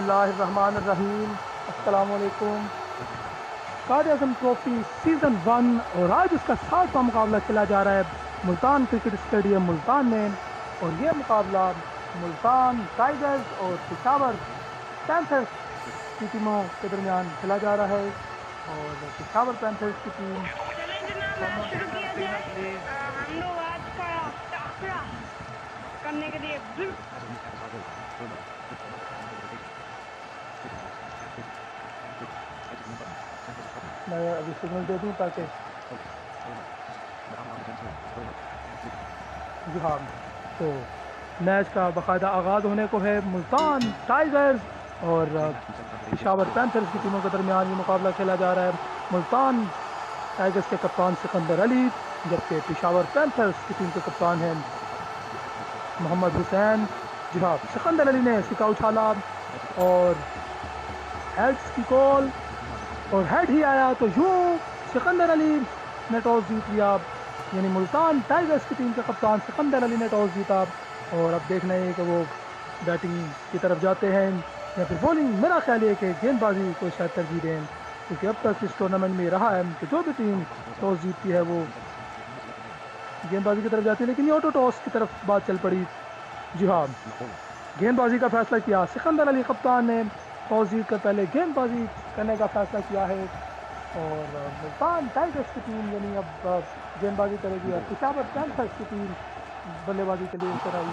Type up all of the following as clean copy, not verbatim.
बिस्मिल्लाहिर्रहमानिर्रहीम। अस्सलामुअलैकुम। Quaid-e-Azam trophy season 1 और आज उसका 7वां मुकाबला खेला जा रहा है मुल्तान क्रिकेट स्टेडियम मुल्तान में। और ये मुकाबला मुल्तान टाइगर्स और पेशावर पैंथर्स की टीमों के दरमियान खेला जा रहा है। और पेशावर पैंथर्स की टीम चलें जनाब, शुरू किया जाए। हम लोग आज का टाकरा करने के लिए मैं अभी सिग्नल दे दूं ताकि जी हाँ। तो मैच का बाकायदा आगाज़ होने को है। मुल्तान टाइगर्स और पेशावर पैंथर्स की टीमों के दरमियान ये मुकाबला खेला जा रहा है। मुल्तान टाइगर्स के कप्तान सिकंदर अली, जबकि पेशावर पैंथर्स की टीम के कप्तान हैं मोहम्मद हुसैन। जी हाँ, सिकंदर अली ने सिक्का उछाला और हेड्स की कॉल और हेड ही आया, तो यूं सिकंदर अली ने टॉस जीत लिया। यानी मुल्तान टाइगर्स की टीम के कप्तान सिकंदर अली ने टॉस जीता। और अब देखना है कि वो बैटिंग की तरफ जाते हैं या फिर बॉलिंग। मेरा ख्याल है कि गेंदबाजी को शायद तरजीह दें, क्योंकि अब तक इस टूर्नामेंट में रहा है कि जो भी टीम टॉस जीतती है वो गेंदबाजी की तरफ जाती है। लेकिन ये ऑटो टॉस की तरफ बात चल पड़ी। जी हाँ, गेंदबाजी का फैसला किया सिकंदर अली कप्तान ने। टॉस जीत कर पहले गेंदबाजी करने का फैसला किया है। और मुल्तान टाइगर्स की टीम यानी अब गेंदबाजी करेगी और पेशावर पैंथर्स की टीम बल्लेबाजी के लिए इसराइल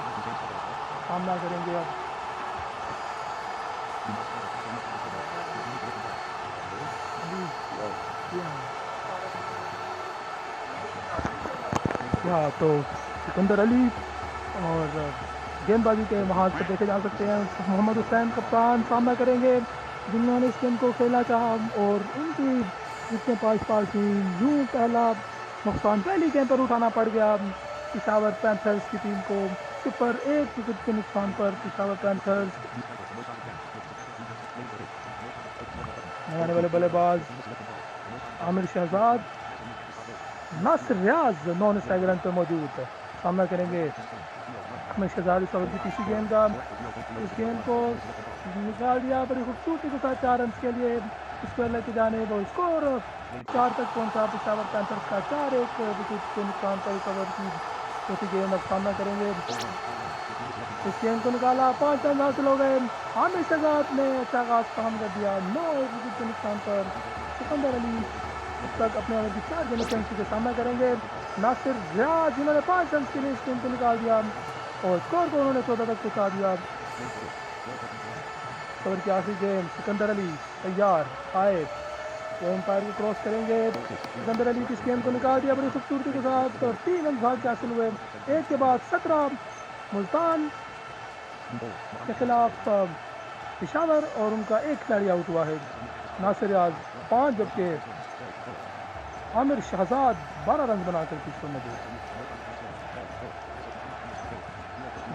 सामना करेंगे। अब अभी यहाँ तो सिकंदर अली और गेंदबाजी के महाज पर देखे जा सकते हैं मोहम्मद हुसैन कप्तान सामना करेंगे, जिन्होंने इस गेम को खेला चाहा और उनकी जितने पास पास हुई यूं पहला नुकसान पहली गेंद पर उठाना पड़ गया पेशावर पैंथर्स की टीम को। 0-1 विकेट के नुकसान पर पेशावर पैंथर्स लगाने वाले बल्लेबाज आमिर शहजाद, नासिर रियाज नॉन स्ट्राइक रन पर मौजूद सामना करेंगे आमिर शहजाद। इस ओवर की तीसरी गेंद का इस गेंद को निकाल दिया बड़ी खूबसूरती के साथ 4 रन के लिए स्क्वायर की जाने। वो स्कोर 4 तक पहुंचा पेशावर पैंथर्स का। 4-1 विकेट के नुकसान पर इस ओवर की चौथी गेंद अब सामना करेंगे। इस गेंद को निकाला, 5 रन हासिल हो गए। आमिर शहजाद ने अच्छा आगाज काम कर दिया। 9-1 विकेट के नुकसान पर सिकंदर अली अब तक अपने ओवर की 4 गेंद सेंचुरी का सामना करेंगे। नासिर रियाज जिन्होंने 5 रन के लिए इस गेंद को निकाल दिया और स्कोर को उन्होंने 14 तक पहुंचा दिया। ओवर की आखिरी गेंद सिकंदर अली तैयार आए, वो एम्पायर को क्रॉस करेंगे। सिकंदर अली की इस गेंद को निकाल दिया बड़ी खूबसूरती के साथ और 3 रन भाग के हासिल हुए। एक के बाद 17 मुल्तान के खिलाफ पेशावर और उनका एक खिलाड़ी आउट हुआ है। नासिर रियाज 5 जबकि आमिर शहजाद 12 रन बनाकर पिछले मौजूद।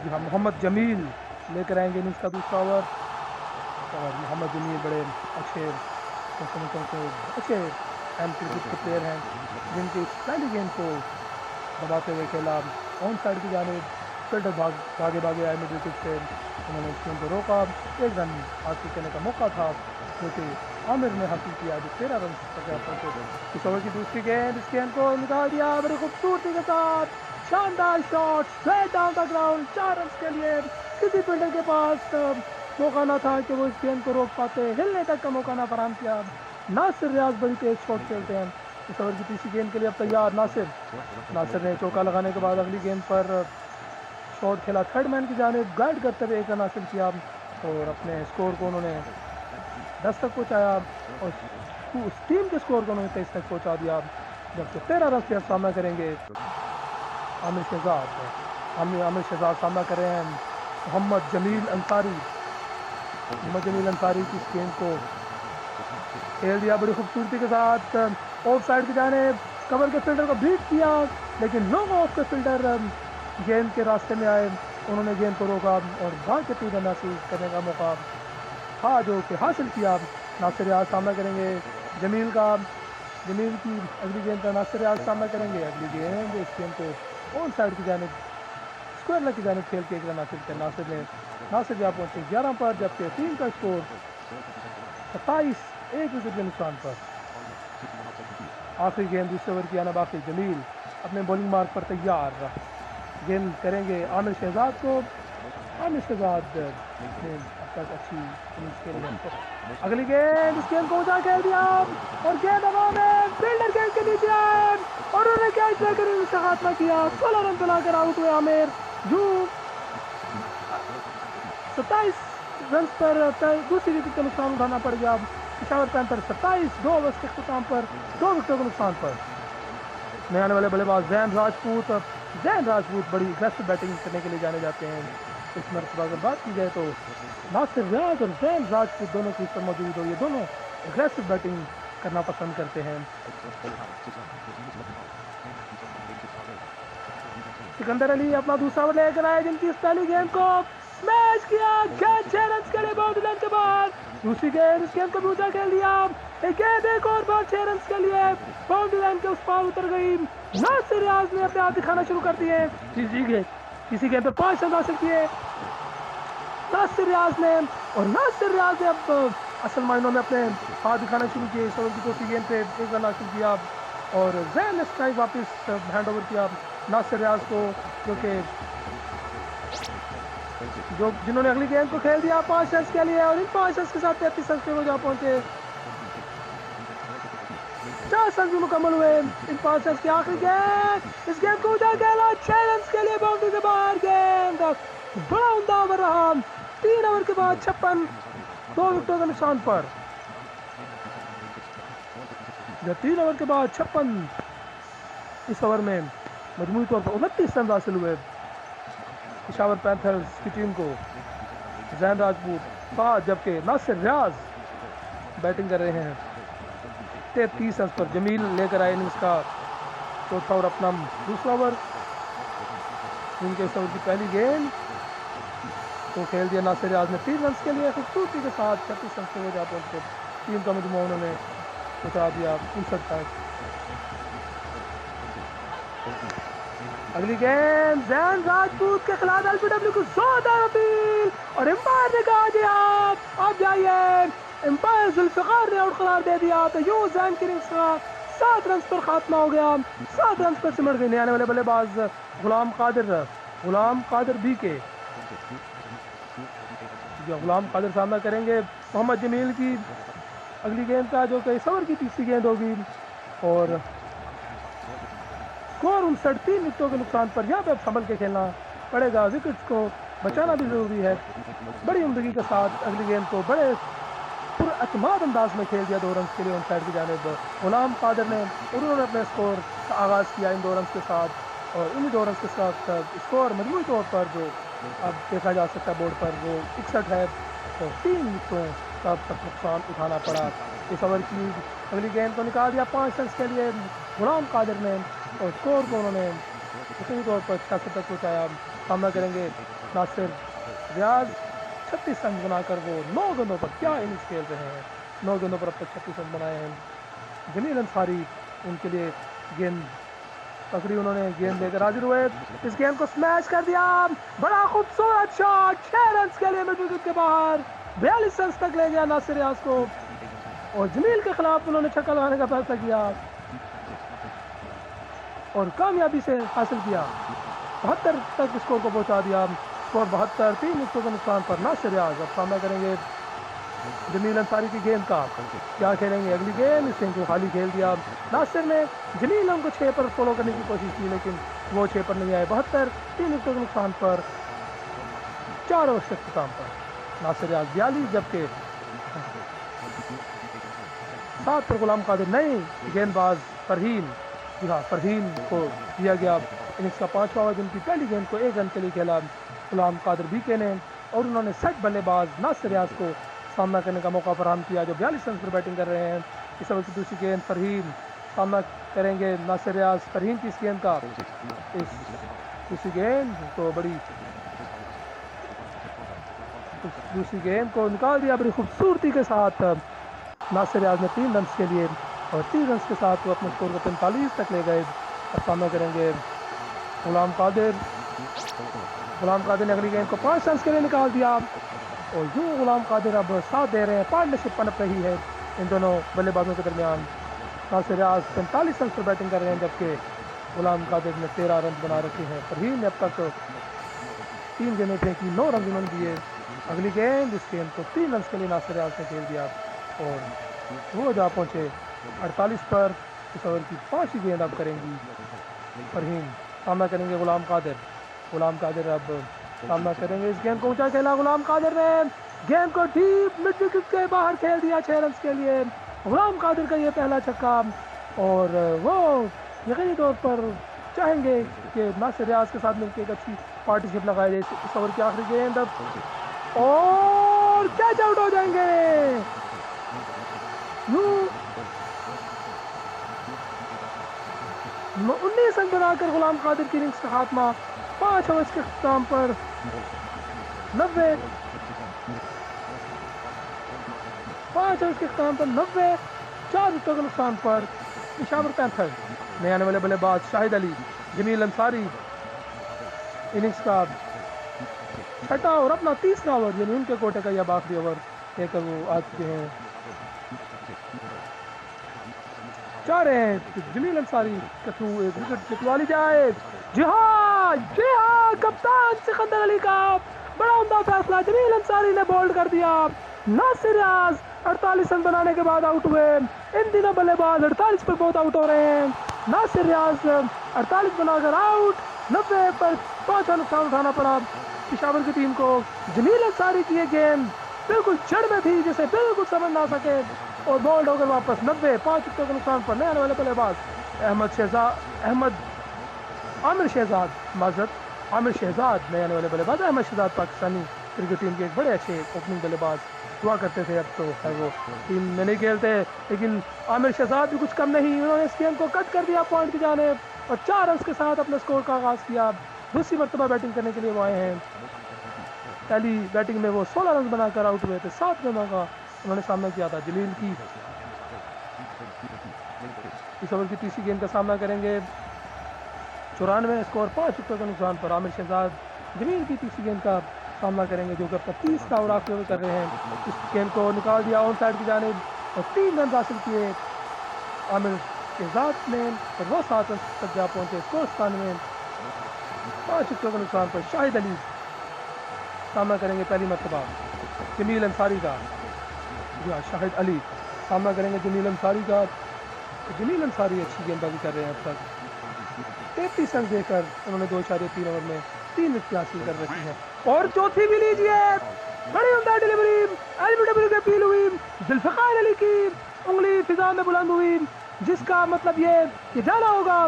जी हाँ, मोहम्मद जमील लेकर आएंगे इनिंग्स का दूसरा ओवर। और मोहम्मद जमील बड़े अच्छे अच्छे एंड क्रिकेट के प्लेयर हैं, जिनकी पहली गेंद को दबाते हुए खेला ऑन साइड की जानिब। फील्डर भागे भागे आए मिड विकेट से, उन्होंने इस गेंद को रोका। 1 रन हासिल करने का मौका था जो कि आमिर ने हासिल किया, जो 13 रन पहुंचे। इस ओवर की दूसरी गेंद, इस गेंद को निकाल दिया बड़ी खूबसूरती के साथ। शानदार shot straight down the ground, 4 run के लिए। किसी फील्डर के पास मौका ना था कि वो इस गेंद को रोक पाते, हिलने तक का मौका ना फराहम किया। नासिर रियाज बड़ी तेज शॉट खेलते हैं। इस ओवर की तीसरी गेंद के लिए अब तैयार नासिर ने चौका लगाने के बाद अगली गेंद पर शॉट खेला थर्ड मैन की जानिब, गाइड करते हुए 1 रन हासिल किया और अपने स्कोर को उन्होंने 10 तक पहुंचाया और उस टीम के स्कोर को उन्होंने 23 तक पहुंचा दिया। जबकि 13 रन से अब सामना करेंगे आमिर शहजाद। आमिर शहजाद सामना कर रहे हैं मोहम्मद जमील अंसारी। मोहम्मद जमील अंसारी की इस गेंद को खेल दिया बड़ी खूबसूरती के साथ ऑफ साइड की जानिब, कवर के फील्डर को बीट किया, लेकिन लॉन्ग ऑफ के फील्डर गेंद के रास्ते में आए, उन्होंने गेंद को रोका और भाग के 3 रन हासिल करने का मौका था जो कि हासिल किया। नासिर रियाज सामना करेंगे जमील का। जमील की अगली गेंद का नासिर रियाज सामना करेंगे। अगली गेंद, इस गेंद को ऑन साइड की जानिब स्क्वायर लेग की जानिब खेल के एक रन हासिल किया नासिर ने। नासिर यहाँ पहुंचे 11 पर, जबकि टीम का स्कोर 27, 1 विकेट के नुकसान पर। आखिरी गेंद दूसरे ओवर की आना बाकी। जमील अपने बॉलिंग मार्क पर तैयार, गेंद करेंगे आमिर शहजाद को। आमिर शहजाद ने अब तक अच्छी इनिंग्स खेली है। अगली गेंद, इस गेंद को ऊंचा खेल दिया और गेंद हवा में, फील्डर गेंद के नीचे आए और उन्होंने कैच लेकर इनिंग्स का खात्मा किया। 16 रन बनाकर आउट हुए आमिर, जो 27 रन पर दूसरी विकेट का नुकसान उठाना पड़ गया। पेशावर पैंथर 27 2 ओवर्स के अख्ताम पर 2 विकेटों के नुकसान पर। नए आने वाले बल्लेबाज जैन राजपूत बड़ी अग्रेसिव बैटिंग करने के लिए जाने जाते हैं। इस मरतबा अगर बात की जाए तो नासिर रियाज और जैन राजपूत दोनों की पर मौजूद हो, ये दोनों अग्रेसिव बैटिंग करना पसंद करते हैं। सिकंदर अली अपना दूसरा ओवर लेकर आए, जिनकी इस पहली गेंद को स्मैश किया, 6 रन के लिए बाउंड्री लाइन के बाद। दूसरी गेंद, इस गेंद को भी ऊंचा खेल दिया, एक गेंद एक और बार 6 रन के लिए बाउंड्री लाइन के उस पार उतर गई। नासिर रियाज ने अपने हाथ दिखाना शुरू कर दिए। किसी गेंद पर 5 रन हासिल किए नासिर रियाज ने, और नासिर रियाज ने अब असल मायनों में अपने हाथ दिखाना शुरू किए। इस ओवर की दूसरी गेंद पे 1 रन हासिल किया और जैन ने स्ट्राइक वापस हैंड ओवर किया नासिर रियाज को, जिन्होंने अगली गेंद को खेल दिया 5 रन के लिए, और इन 5 रन के साथ 33 रन पे वो जा पहुंचे। 50 रन भी मुकम्मल हुए इन 5 रन की। आखिरी गेंद, इस गेंद को ऊंचा खेला, 6 रन के लिए बाउंड्री से बाहर। गेंद बड़ा उम्दा ओवर रहा, 3 ओवर के बाद 56, 2 विकेटों के नुकसान पर। जब 3 ओवर के बाद 56, इस ओवर में मजमूई तौर पर 29 रन हासिल हुए पेशावर पैंथर्स की टीम को। जैन राजपूत 7, जबकि नासिर रियाज बैटिंग कर रहे हैं 33 रन पर। जमील लेकर आए इनिंग्स का चौथा और अपना दूसरा ओवर। इनके इस ओवर की पहली गेंद तो खेल दिया नासिर रियाज ने 3 रन के लिए खूबसूरती के साथ। 36 रन से वो जा पहुंचे, टीम का मजमू उन्होंने पहुंचा दिया 59 तक। अगली गेंद, जैन राजपूत के खिलाफ एलबीडब्ल्यू को जोरदार अपील और एम्पायर ने कहा जी आप जाइए। एम्पायर जुल्फिकार ने आउट करार दे दिया, तो यूं जैन की इनिंग्स का 7 रन पर खात्मा हो गया। 7 रन पर सिमट गए। आने वाले बल्लेबाज गुलाम कादिर बी के, जो गुलाम कादिर सामना करेंगे मोहम्मद जमील की अगली गेंद का, जो कि इस ओवर की तीसरी गेंद होगी। और स्कोर 59, 3 विकेटों के नुकसान पर। यहाँ पे अब संभल के खेलना पड़ेगा, विकेट्स को बचाना भी जरूरी है। बड़ी उम्दगी के साथ अगली गेंद को बड़े पुरअतमाद अंदाज में खेल दिया 2 रन के लिए ऑन साइड की जानिब गुलाम कादिर ने, और उन्होंने अपने स्कोर का आगाज़ किया इन 2 रन के साथ। और इन 2 रन के साथ स्कोर मजमूई तौर पर जो अब देखा जा सकता है बोर्ड पर वो 61 है, और 3 विकेटों का अब तक नुकसान उठाना पड़ा। इस ओवर की अगली गेंद को निकाल दिया 5 रन के लिए गुलाम कादिर ने, और स्कोर को उन्होंने यकीनी तौर पर 66 तक पहुँचाया। सामना करेंगे नासिर रियाज, 36 रन बनाकर वो 9 गेंदों पर क्या इनिंग्स खेल रहे हैं। 9 गेंदों पर अब तक 36 रन बनाए हैं। जमील अंसारी उनके लिए गेंद पकड़ी, उन्होंने गेंद लेकर हाजिर हुए, इस गेंद को स्मैश कर दिया, बड़ा खूबसूरत शॉट, 6 रन के लिए मिड विकेट के बाहर। 42 रन तक ले गया नासिर रियाज को, और जमील के खिलाफ उन्होंने छक्का लगाने का फैसला किया और कामयाबी से हासिल किया। 72 तक स्कोर को पहुंचा दिया। स्कोर 72, 3 विकेटों के नुकसान पर नासिर रियाज अब सामना करेंगे जमील अंसारी की गेंद का। क्या खेलेंगे अगली गेंद, इस गेंद को खाली खेल दिया नासिर ने। जमील उनको 6 पर फॉलो करने की कोशिश की, लेकिन वो 6 पर नहीं आए। 72, 3 विकेटों के नुकसान पर 4 ओवर के अख्ताम पर नासिर रियाज 42, जबकि 7 पर गुलाम कादिर। नए गेंदबाज फरहीन, जी हाँ, फरहीन को दिया गया इनिंग्स का 5वां ओवर, जिनकी पहली गेंद को 1 रन के लिए खेला गुलाम कादिर बीके ने, और उन्होंने सेट बल्लेबाज नासिर रियाज को सामना करने का मौका फराहम किया, जो 42 रन पर बैटिंग कर रहे हैं। इस ओवर की दूसरी गेंद फरहीन सामना करेंगे नासिर रियाज। फरहीन की इस गेंद का, इस दूसरी गेंद तो बड़ी, दूसरी गेंद को निकाल दिया बड़ी खूबसूरती के साथ नासिर रियाज ने 3 रन के लिए, और 3 रन के साथ वो अपने स्कोर को 45 तक ले गए। अब सामना करेंगे गुलाम कादिर। गुलाम कादिर ने अगली गेंद को 5 रन के लिए निकाल दिया और यूं गुलाम कादिर अब साथ दे रहे हैं, पार्टनरशिप पनप रही है इन दोनों बल्लेबाजों के दरमियान। नासिर रियाज 45 रन पर बैटिंग कर रहे हैं जबकि गुलाम कादिर ने 13 रन बना रखे हैं। फरहीन ने अब तक 3 गेंदें फेंकी, 9 रन उन्होंने दिए। अगली गेंद, इस गेंद को 3 रन के लिए नासिर रियाज ने खेल दिया और वो जा पहुंचे 48 पर। इस ओवर की 5वीं गेंद अब करेंगी फरहीन, सामना करेंगे गुलाम कादिर। गुलाम कादिर अब सामना करेंगे, इस गेंद को ऊंचा खेला गुलाम कादिर ने, गेंद को डीप मिड विकेट के बाहर खेल दिया 6 रन के लिए। गुलाम कादिर का ये पहला छक्का और वो यकीनी तौर पर चाहेंगे कि नासिर रियाज के साथ मिलकर एक अच्छी पार्टनरशिप लगाई जाए। इस ओवर की आखिरी गेंद अब और कैच आउट हो जाएंगे। यूं 19 रन बनाकर गुलाम कादिर की इनिंग्स का खात्मा। 5 ओवर के अख्ताम पर 90, 5 ओवर के अख्ताम पर 90, 4 विकेटों के नुकसान पर पेशावर पैंथर नए आने वाले बल्लेबाज शाहिद अली, जमील अंसारी इनिंग्स का छठा और अपना तीसरा ओवर यानी उनके कोटे का यह आखिरी ओवर लेकर वो आ चुके हैं। चाह रहे हैं कि जमील अंसारी के थ्रू एक विकेट जितवा ली जाए। जी हाँ, कप्तान सिकंदर अली का बड़ा उम्दा फैसला, जमील अंसारी ने बोल्ड कर दिया। नासिर रियाज 48 रन बनाने के बाद आउट हुए। इन दिनों बल्लेबाज 48 पर बहुत आउट हो रहे हैं। नासिर रियाज 48 बनाकर आउट, 90 पर 5 रन नुकसान उठाना पड़ा पेशावर की टीम को। जमील अंसारी की ये गेंद बिल्कुल जड़ में थी जिसे बिल्कुल समझ ना सके और बॉल्ड होकर वापस 90, 5 विकेटों के नुकसान पर नए आने वाले बल्लेबाज आमिर शहजाद नए आने वाले बल्लेबाज अहमद शहजाद पाकिस्तानी क्रिकेट टीम के एक बड़े अच्छे ओपनिंग बल्लेबाज हुआ करते थे। अब तो है वो टीम में नहीं खेलते, लेकिन आमिर शहजाद भी कुछ कम नहीं, उन्होंने इस गेम को कट कर दिया पॉइंट की जानिब और 4 रन के साथ अपने स्कोर का आगाज किया। दूसरी मरतबा बैटिंग करने के लिए वो आए हैं। पहली बैटिंग में वो 16 रन बनाकर आउट हुए थे, 7 रनों का उन्होंने सामना किया था जलील की। इस ओवर की तीसरी गेंद का सामना करेंगे 94 स्कोर, 5 विकेटों के नुकसान पर आमिर शहजाद जमील की तीसरी गेंद का सामना करेंगे जो कि अपना 30 ओवर आखिरी ओवर कर रहे हैं। इस गेंद को निकाल दिया ऑन साइड की जानिब और 3 रन हासिल किए आमिर शहजाद ने और वो 7 रन तक जा पहुंचे। स्कोर 97, 5 विकेटों के नुकसान पर शाहिद अली सामना करेंगे पहली मरतबा जमील अंसारी का। या शाहिद अली सामना करेंगे जमील अंसारी का। जमील अंसारी अच्छी गेंदबाजी कर रहे हैं, अब तक 33 रन देकर उन्होंने 2.3 ओवर में 3 विकेट हासिल कर रखी है। और चौथी भी लीजिए, बड़ी उम्दा डिलीवरी एलबीडब्ल्यू के अपील हुई, जुल्फकार अली की उंगली फिजा में बुलंद हुई, जिसका मतलब ये कि जाना होगा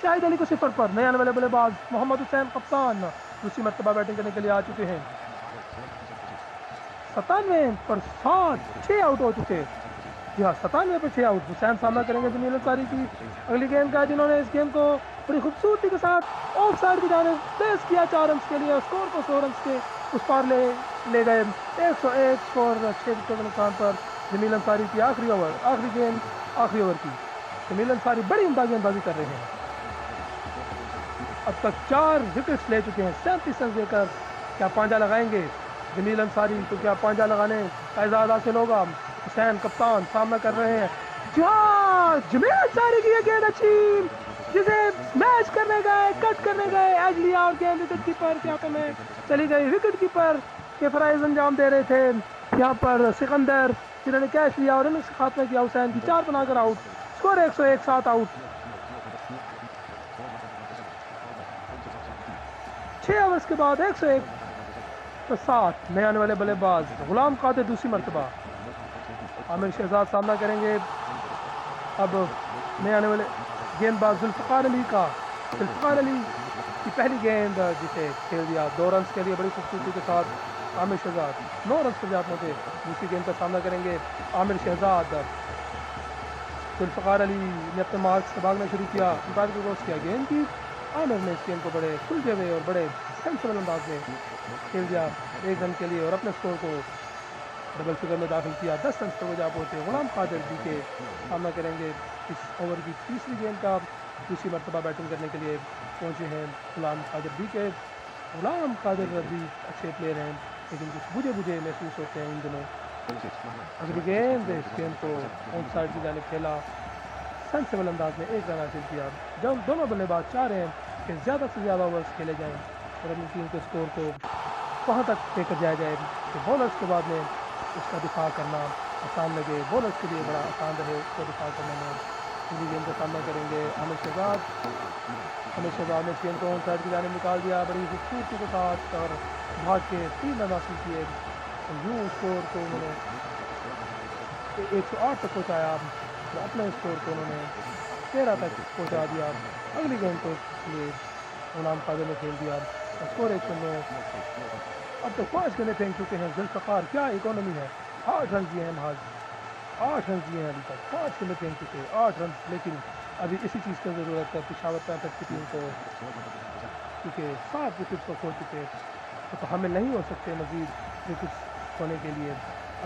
शाहिद अली को 0 पर। नए आने वाले बल्लेबाज मोहम्मद हुसैन कप्तान दूसरी मरतबा बैटिंग करने के लिए आ चुके हैं। 97 पर 6 आउट हो चुके। जी हाँ, 97 पर 6 आउट। हुसैन सामना करेंगे जमील अंसारी की अगली गेंद का, जिन्होंने इस गेम को बड़ी खूबसूरती के साथ ऑफ साइड की जानिब प्लेस किया 4 रन के लिए और स्कोर को 100 रन के उस पार ले गए। 101 स्कोर, 6 विकेटों के नुकसान पर जमील अंसारी की आखिरी गेंद आखिरी ओवर की। जमील अंसारी बड़ी उम्दा गेंदबाजी कर रहे हैं, अब तक 4 विकेट्स ले चुके हैं। 37 रन देकर क्या पांजा लगाएंगे जमील अंसारी, तो क्या पांजा लगाने का एजाज हासिल होगा। हुसैन कप्तान सामना कर रहे हैं। जमील अंसारी की ये गेंद अच्छी, जिसे स्मैश करने गए, कट करने गए, एज लिया और गेंद विकेट कीपर के हाथों में चली गई। विकेट कीपर के फराइज अंजाम दे रहे थे यहाँ पर सिकंदर, जिन्होंने कैच लिया और इनिंग्स खात्मा किया। हुसैन की 4 बनाकर आउट, स्कोर 101, 7 आउट। 6 ओवर्स के बाद 101 पर 7 नए आने वाले बल्लेबाज गुलाम कादिर दूसरी मरतबा। आमिर शहजाद सामना करेंगे अब नए आने वाले गेंदबाज जुल्फकार अली का। जुल्फकार अली की पहली गेंद जिसे खेल दिया 2 रन के लिए बड़ी खूबसूरती के साथ आमिर शहजाद 9 रन पर जा पहुंचे। दूसरी गेंद का सामना करेंगे आमिर शहजाद। जुल्फकार अली ने अपने मार्क से भागना शुरू किया, अंपायर को क्रॉस किया गेंद की। आमिर ने इस गेंद को बड़े सुलझे हुए और बड़े सेंसिबल अंदाज में खेल दिया 1 रन के लिए और अपने स्कोर को डबल फिगर में दाखिल किया। 10 रन पर जा पहुंचे। गुलाम कादिर जी के सामना करेंगे इस ओवर की तीसरी गेंद का। दूसरी मरतबा बैटिंग करने के लिए पहुंचे हैं गुलाम कादिर जी के। गुलाम कादिर भी अच्छे प्लेयर हैं, लेकिन कुछ बुझे बुझे महसूस होते हैं इन दिनों। अगली गेंद, इस गेंद को ऑन साइड की जानिब खेला, सेंसिबल अंदाज में एक रन हासिल किया। जब दोनों बल्लेबाज चाह रहे हैं कि ज़्यादा से ज़्यादा ओवर्स खेले जाएं और अपनी टीम के स्कोर को वहाँ तक लेकर जाया जाए कि बॉलर्स के बाद में उसका दिफा करना आसान लगे, बॉलर्स के लिए बड़ा आसान रहे उसको दिफा करने में। पूरी गेंद का सामना करेंगे आमिर शहजाद। आमिर शहजाद ने इस गेंद को ऑन साइड की जानिब निकाल दिया बड़ी खूबसूरती के साथ और भाग के 3 रन हासिल किए। यूँ स्कोर को उन्होंने 108 तक पहुँचाया, तो अपने स्कोर को उन्होंने 13 तक पहुँचा दिया। अगली गेंद के लिए गुलाम कादिर ने खेल दिया, स्कोर 109। अब तो 5 गेंदें फेंक चुके हैं जुल्फ़िकार, क्या इकोनॉमी है। 8 रन दिए हैं महज, 8 रन दिए हैं अभी तक, 5 गेंदें फेंक चुके हैं, 8 रन। लेकिन अभी इसी चीज़ की ज़रूरत है पेशावर पैंथर्स की टीम को, क्योंकि 7 विकेट्स को खो चुके तो हमें नहीं हो सकते मज़ीद विकेट्स खोने के लिए।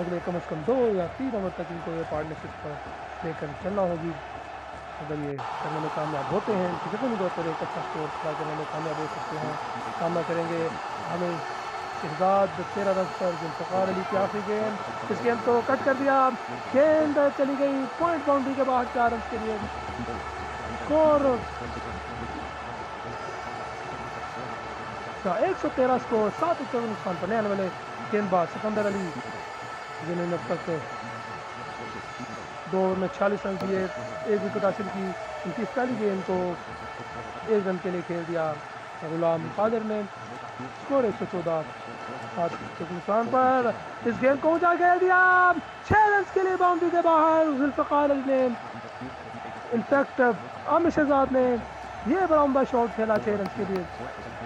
अगले कम से कम 2 या 3 ओवर तक इनको ये पार्टनरशिप लेकर चलना होगी। अगर ये करने में कामयाब होते हैं, किसी भी तौर पर एक अच्छा स्कोर खड़ा करने में कामयाब हो सकते हैं। सामना करेंगे हमें शहजाद 13 रन पर जुल्फ़िकार अली की आखिरी गेंद, इस गेंद को कट कर दिया, गेंद चली गई पॉइंट बाउंड्री के बाहर 4 रन के लिए। स्कोर 113 स्कोर, 7 विकेट के नुकसान पर। नए आने वाले गेंदबाज सिकंदर अली जिन्होंने अब तक 2 ओवर में 46 रन दिए, 1 विकेट हासिल की। उनकी पहली गेंद को 1 रन के लिए खेल दिया गुलाम कादिर ने। स्कोर 114, 7 विकेट के नुकसान पर। इस गेंद को ऊंचा खेल दिया, 6 रन के लिए बाउंड्री के बाहर जुल्फ़िकार अली ने। इनफैक्ट आमिर शहजाद ने ये बड़ा उम्दा शॉट खेला 6 रन के लिए।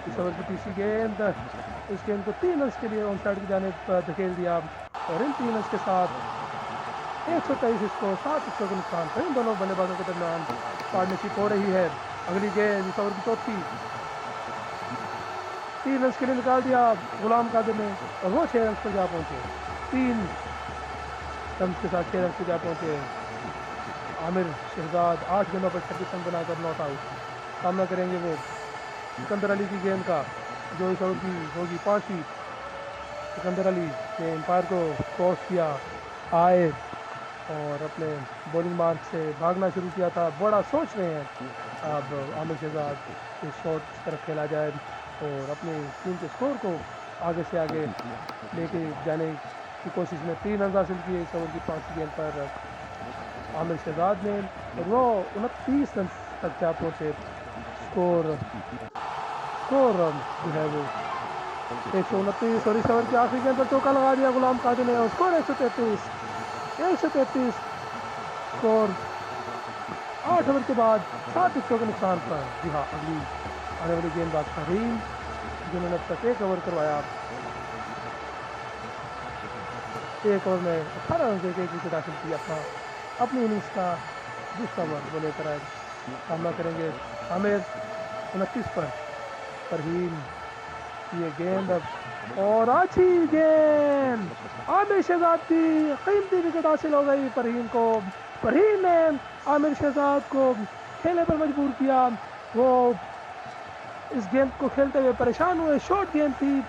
इस ओवर की तीसरी गेंद, इस गेंद को 3 रन के लिए ऑन साइड की जानिब धकेल दिया और इन 3 रन के साथ 123 स्कोर, 7 विकेट के नुकसान पर। इन दोनों बल्लेबाजों के दरमियान पार्टनरशिप हो रही है। अगली गेंद, इस ओवर की चौथी, 3 रन के लिए निकाल दिया गुलाम कादिर ने और वो 6 रन पर जा पहुंचे। 3 रन के साथ 6 रन पर जा पहुंचे आमिर शहजाद। 8 गेंदों पर 36 रन बनाकर नॉट आउट। सामना करेंगे वो सिकंदर अली की गेंद का, जो इस ओवर की होगी 5वीं। सिकंदर अली ने एम्पायर को क्रॉस किया, आए और अपने बॉलिंग मार्क से भागना शुरू किया था। बड़ा सोच रहे हैं अब आमिर शहजाद के शॉट की तरफ खेला जाए और अपनी टीम के स्कोर को आगे से आगे लेके जाने की कोशिश में 3 रन हासिल किए इस ओवर की 5वीं गेंद पर आमिर शहजाद ने और वो 29 रन तक जा पहुँचे। स्कोर जो है वो 129 और इस ओवर की आखिरी गेंद पर चौका लगा दिया गुलाम कादिर ने और स्कोर 133 स्कोर 8 ओवर के बाद 7 विकेटों के नुकसान पर। जी हाँ, अगली आने वाली गेंदबाज फहीम जिन्होंने अब तक 1 ओवर करवाया, 1 ओवर में 18 रन से 1 विकेट हासिल किया। अपनी इनिंग्स का दूसरा ओवर वो लेकर आए। सामना करेंगे आमिर 29 पर। फरहीम ये गेंद और अच्छी गेंद, आमिर शहजाद की कीमती विकेट हासिल हो गई फरहीम को। फरहीम ने आमिर शहजाद को खेलने पर मजबूर किया। वो इस गेंद को खेलते हुए परेशान हुए, शॉर्ट गेंद थी,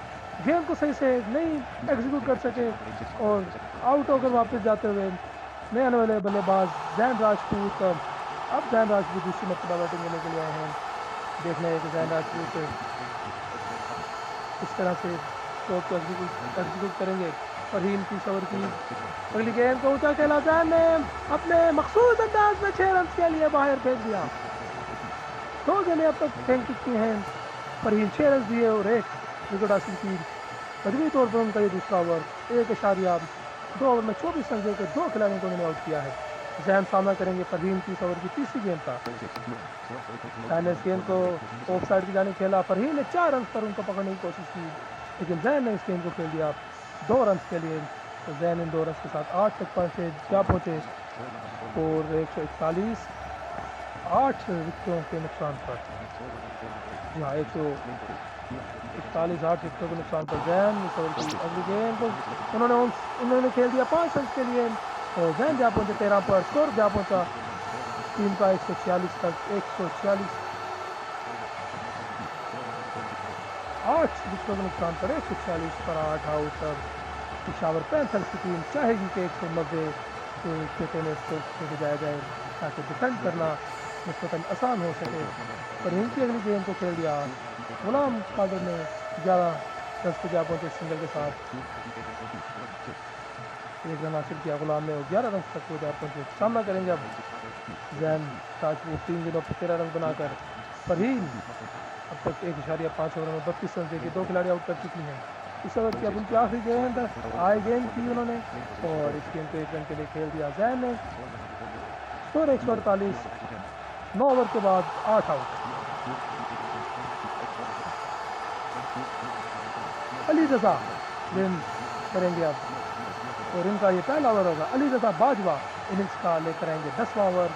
गेंद को सही से नहीं एग्जीक्यूट कर सके और आउट होकर वापस जाते हुए नए आने वाले बल्लेबाज जैन राजपूत। अब जैन राजपूत दूसरी मरतबा बैटिंग करने के लिए आए हैं। देखना है कि जैन राजपूत इस तरह से शॉट को एग्जीक्यूट करेंगे। फरहीम की ओवर की अगली गेंद को ऊंचा खेला, जैन ने अपने मखसूस अंदाज में 6 रन के लिए बाहर फेंक दिया। 2 गेंदें अब तक फेंक चुकी हैं फरहीम, 6 रन दिए और 1 विकेट हासिल की। मजबूरी तौर पर उनका ये दूसरा ओवर 1.2 ओवर में 24 रन देकर 2 खिलाड़ियों को उन्होंने आउट किया है। जैन सामना करेंगे फरहीम की ओवर की तीसरी गेंद का। जैन ने इस गेंद को ऑफ साइड की जाने खेला, फरहीम ने 4 रन पर उनको पकड़ने की कोशिश की, लेकिन जैन ने इस गेंद को खेल दिया 2 रन के लिए। तो जैन इन 2 रन के साथ 8 तक जा पहुँचे और 141, 8 विकेटों के नुकसान पर। जी हाँ, 141, 8 विकेटों के नुकसान पर जैन इस ओवर की अगली गेंद को उन्होंने खेल दिया 5 रन के लिए और जैन जा पहुंचे 13 पर। स्कोर जा पहुंचा टीम का 146 तक। 146, 8 विकेटों का नुकसान पर 146 पर 8 आउट। अब पिशावर पैंथर्स की टीम चाहेगी कि 190 के खेते में इसको लेके जाया जाए ताकि डिफेंड करना निस्बतन आसान हो सके। पर इनकी अगली गेंद को खेल दिया गुलाम कादिर ने 11 रन पे जा पहुंचे सिंगल के साथ। एक रन हासिल किया गुलाम ने और 11 रन तक वो जा पहुंचे। सामना करेंगे अब जैन राजपूत 3 दिनों पर 13 रन बनाकर। फरहीन अब तक 1.5 ओवर में 32 रन देके 2 खिलाड़ी आउट कर चुकी हैं। इस ओवर की अब उनकी आखिरी गेंद हाई गेंद की उन्होंने और इस गेंद को 1 रन के लिए खेल दिया जैन ने। स्कोर 148, 9 ओवर के बाद 8 आउट। अली रजा गेंद करेंगे अब और इनका ये पहला ओवर होगा। अली रजा बाजवा इनिंग्स का लेकर आएंगे 10वां ओवर।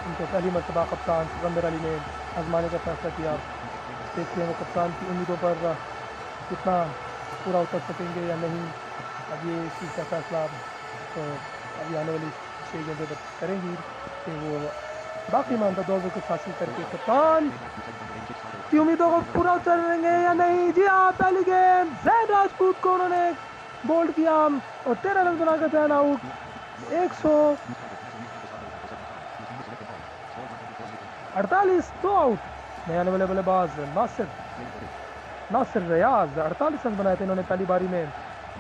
इनको पहली मरतबा कप्तान सिकंदर अली ने आजमाने का फैसला किया। देखते हैं वो कप्तान की उम्मीदों पर कितना पूरा उतर सकेंगे या नहीं। अब ये इस चीज़ का फैसला तो अभी आने वाली 6 गेंदों पर करेंगी कि वो बाकी मानता 2 विकेट हासिल करके कप्तान की उम्मीदों को पूरा उतरेंगे या नहीं। जी हाँ, पहली गेंद जैन राजपूत को उन्होंने बोल्ड किया और 13 रन बनाकर जैन आउट। 148, 2 आउट। नए आने वाले बल्लेबाज नासिर रियाज 48 रन बनाए थे इन्होंने पहली बारी में।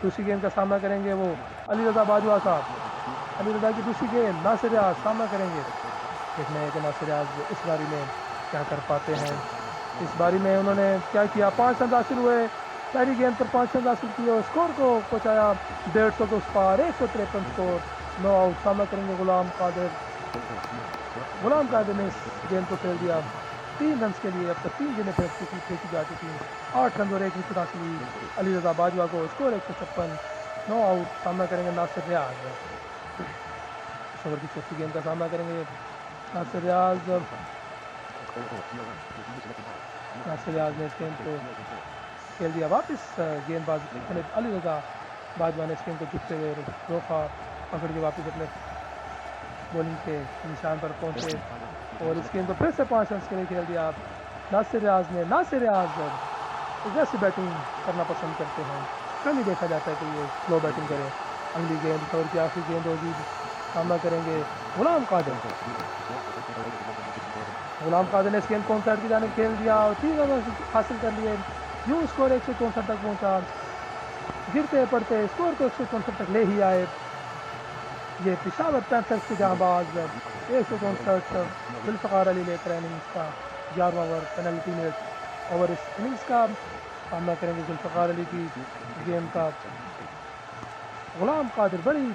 दूसरी गेंद का सामना करेंगे वो अली रजा बाजवा साहब। अली रजा की दूसरी गेंद नासिर रियाज सामना करेंगे। देखना है कि नासिर रियाज इस बारी में क्या कर पाते हैं। इस बारी में उन्होंने क्या किया, 5 रन हासिल हुए पहली गेंद पर, 5 रन हासिल किए और स्कोर को पहुंचाया 150 के उस पार। 153 स्कोर, 9 आउट। सामना करेंगे गुलाम कादिर ने इस गेंद को खेल दिया 3 रन के लिए। अब तक 3 गेंदें फेंकी जा चुकी हैं। 8 रन और 1 विकेट हासिल हुई अली रजा बाजवा को। Score 156, 9 out. सामना करेंगे नासिर रियाज। इस ओवर की चौथी गेंद का सामना करेंगे नासिर रियाज। नासिर रियाज ने इस गेंद को खेल दिया वापस। गेंदबाज अली रजा बाजवा ने इस गेंद को झुकते हुए रोका, पकड़ के वापस अपने बॉलिंग के निशान पर पहुंचे और इस गेंद को फिर से 5 रन के लिए खेल दिया नासिर रियाज ने। नासिर रियाज जैसी बैटिंग करना पसंद करते हैं, कम ही देखा जाता है कि ये स्लो बैटिंग करें। अगली गेंद ओवर की आखिरी गेंद होगी। सामना करेंगे गुलाम कादिर। गुलाम कादिर ने इस गेंद को साइड की जाने खेल दिया और 3 रन हासिल कर लिए। यूं स्कोर 164 तक पहुंचा। गिरते पड़ते स्कोर को 164 तक ले ही आए ये पिशावर पैंथर्स के जहांबाज। 164 जुल्फ़िकार अली लेकर इनिंग्स का 11वां ओवर पेनल्टी में ओवर इस इनिंग्स का। सामना करेंगे जुल्फ़िकार अली की गेंद का गुलाम कादिर। बड़ी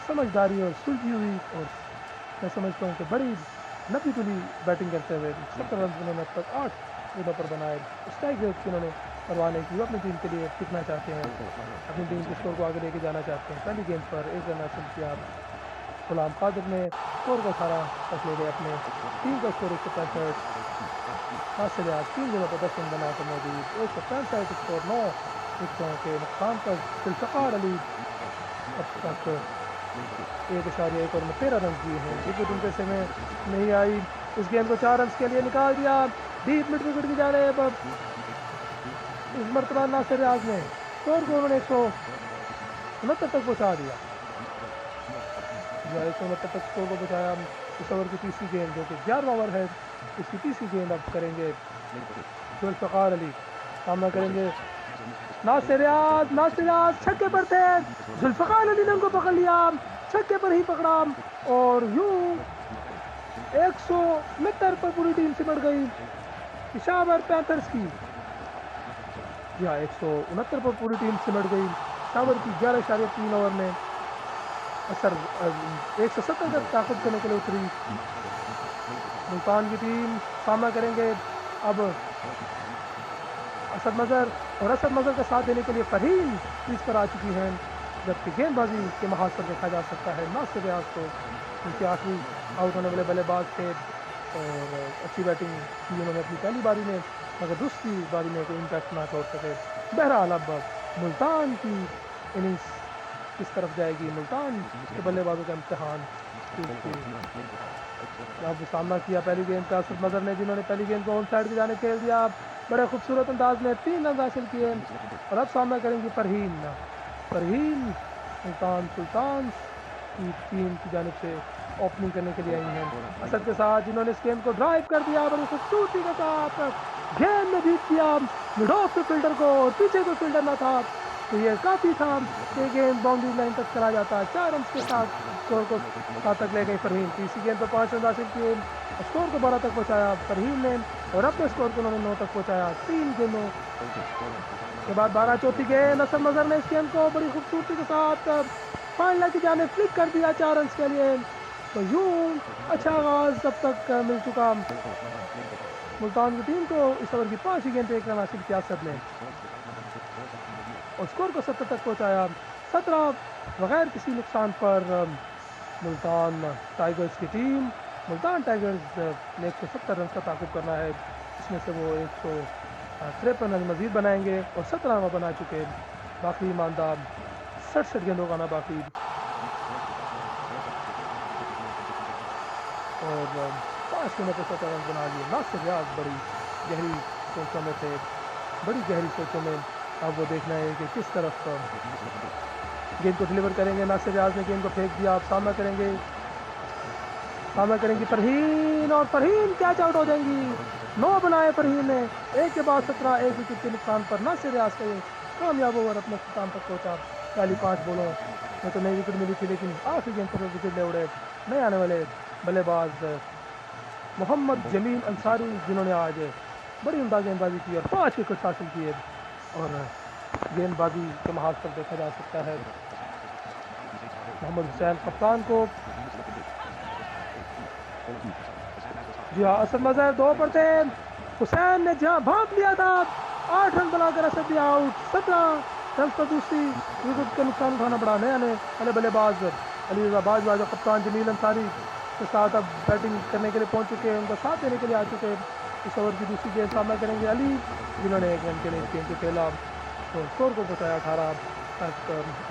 समझदारी और सुलझी हुई और मैं समझता हूँ कि बड़ी नपी तुली बैटिंग करते हुए 70 रन उन्होंने अब तक 8 गेंदों पर बनाए। स्ट्राइक रेट की उन्होंने परवाह नहीं की। वो अपनी टीम के लिए टिकना चाहते हैं, अपनी टीम के स्कोर को आगे लेके जाना चाहते हैं। पहली गेंद पर 1 रन हासिल किया गुलाम कादिर ने। स्कोर को 18 तक ले गए अपने टीम का स्कोर 165। नासिर रियाज 3 गेंदों पर 10 रन बनाकर मौजूद। 165 स्कोर, 9 विकेटों के नुकसान पर जुल्फ़िकार अली अब तक 1.1 ओवर में 13 रन दिए हैं। विकेट उनके से में नहीं आई। इस गेंद को 4 रन के लिए निकाल दिया डीप मिड विकेट की जाने पर इस मरतबा नासिर रियाज ने स्कोर को उन्होंने 169 तक पहुँचा दिया। 169 तक स्कोर को पहुँचाया। इस ओवर की तीसरी गेंद जो कि 11वां ओवर है, इसकी तीसरी गेंद अब करेंगे जुल्फ़िकार अली। सामना करेंगे नासिर रियाज छक्के पर थे। जुल्फ़िकार अली ने उनको पकड़ लिया, छक्के पर ही पकड़ा और यूं 169 पर पूरी टीम सिमट गई पिशावर पैंथर्स की। या 169 पर पूरी टीम सिमट गई पिशावर की। 11.3 ओवर में असर 170 तक ताकत करने के लिए उतरी मुल्तान की टीम। सामना करेंगे अब असद मज़हर का साथ देने के लिए फरहीन क्रीज पर आ चुकी हैं, जबकि गेंदबाजी के महाज पर देखा जा सकता है नासिर रियाज को। उनके आखिरी आउट होने वाले बल्लेबाज थे और अच्छी बैटिंग की उन्होंने अपनी पहली बारी में, मगर दूसरी बारी में कोई इम्पैक्ट ना छोड़ सके। बहरहाल अब मुल्तान की इनिंग्स किस तरफ जाएगी, मुल्तान के बल्लेबाजों का इम्तहान। अब सामना किया पहली गेंद का असद मज़हर ने, जिन्होंने पहली गेंद को ऑन साइड की जाने खेल दिया। बड़े खूबसूरत अंदाज में 3 रन हासिल किए। और अब सामना करेंगी फरहीन। फरहीन सुल्तान सुल्तान की टीम की जानिब से ओपनिंग करने के लिए आई हैं असद के साथ, जिन्होंने इस गेंद को ड्राइव कर दिया बड़ी खूबसूरती के साथ, गेंद में बीत दिया मिड ऑफ के फील्डर को, और पीछे कोई फील्डर ना था तो ये काफ़ी था कि गेंद बाउंड्री लाइन तक चला जाता। 4 रन के साथ स्कोर को 7 तक ले गई फरहीन। तीसरी गेंद पर 5 रन हासिल किए और स्कोर को 12 तक पहुंचाया फरहीन ने, और अपने स्कोर को उन्होंने 9 तक पहुंचाया 3 गेंदों के बाद। 12 चौथी गेंद असद मजहर ने इस गेंद को बड़ी खूबसूरती के साथ फाइनल की जाने फ्लिक कर दिया 4 रन के लिए। तो यूं अच्छा आगाज अब तक मिल चुका मुल्तान की टीम को। इस ओवर की 5 गेंद पे 1 रन हासिल किया असद ने और स्कोर को 70 तक पहुंचाया। 17 बगैर किसी नुकसान पर मुल्तान टाइगर्स की टीम। मुल्तान टाइगर्स ने 170 रन का ताकुब करना है, इसमें से वो 153 रन मजीद बनाएंगे और 17 रन बना चुके। बाकी ईमानदार 67 गेंदों का आना बाकी, और 5 गेंदों पर 17 रन बना लिए। नासिर रियाज बड़ी गहरी सोचों में थे, बड़ी गहरी सोचों में। अब वो देखना है कि किस तरफ गेंद को डिलीवर करेंगे। नासिर रियाज ने गेंद को फेंक दिया। आप सामना करेंगी फरहीन, और फरहीन कैच आउट हो जाएंगी। 9 बनाए फरहीन ने, 1 के बाद 17, 1 विकेट के नुकसान पर नासिर रियाज का ये कामयाब ओवर अपने अख्ताम तक पहुंचा। पहली 5 बॉलों में तो नई विकेट मिली थी, लेकिन आखिरी गेंद पर विकेट ले उड़े नए आने वाले बल्लेबाज मोहम्मद जमील अंसारी, जिन्होंने आज बड़ी उम्दा गेंदबाजी की और 5 विकेट हासिल किए। और गेंदबाजी के महाज पर देखा जा सकता है मोहम्मद हुसैन कप्तान को। जी हाँ, असद मजहर 2 पर थे, हुसैन ने जहां भाप लिया था 8 रन बनाकर असद भी आउट। 17 रन पर दूसरी विकेट का नुकसान उठाना पड़ा नए आने वाले बल्लेबाज अली रजा बाजवा, कप्तान जमील अंसारी के साथ अब बैटिंग करने के लिए पहुंच चुके हैं, उनका साथ देने के लिए आ चुके हैं। इस ओवर की दूसरी गेंद सामना करेंगे अली, जिन्होंने 1 रन के लिए गेंद को खेला तो स्कोर को पहुंचाया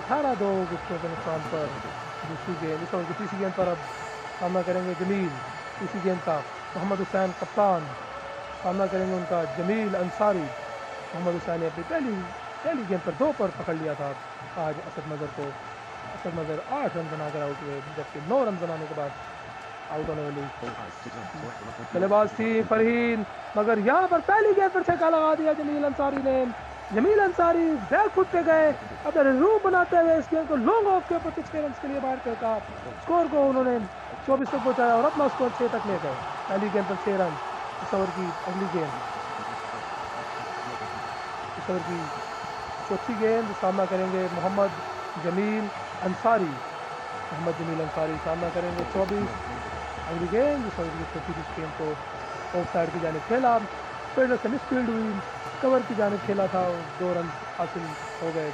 18-2 विकेटों के नुकसान पर। दूसरी गेंद इस ओवर की तीसरी गेंद पर अब सामना करेंगे जमील। तीसरी गेंद का मोहम्मद हुसैन कप्तान सामना करेंगे उनका जमील अंसारी। मोहम्मद हुसैन ने अपनी पहली गेंद पर 2 पर पकड़ लिया था आज असद मजहर को। असद मजहर 8 रन बनाकर आउट हुए, जबकि 9 रन बनाने के बाद आउट होने वाली बल्लेबाज थी फरहीन, मगर यहाँ पर पहली गेंद पर छक्का लगा दिया जमील अंसारी ने। जमील अंसारी बैक फुट पे गए, अपने रूप बनाते हुए इस गेंद को लॉन्ग ऑफ के ऊपर 6 रन के लिए बाहर फेंका। स्कोर को उन्होंने 24 तक पहुंचाया और अपना स्कोर 6 तक ले गए। पहली गेंद पर 6 रन। इस ओवर की अगली गेंद, इस ओवर की चौथी गेंद सामना करेंगे मोहम्मद जमील अंसारी। मोहम्मद जमील अंसारी सामना करेंगे 24। अगली गेंद इस ओवर की चौथी गेंद को ऑफ साइड की जानिब खेला, फील्डर से मिसफील्ड हुई, कवर की जानिब खेला था, 2 रन हासिल हो गए।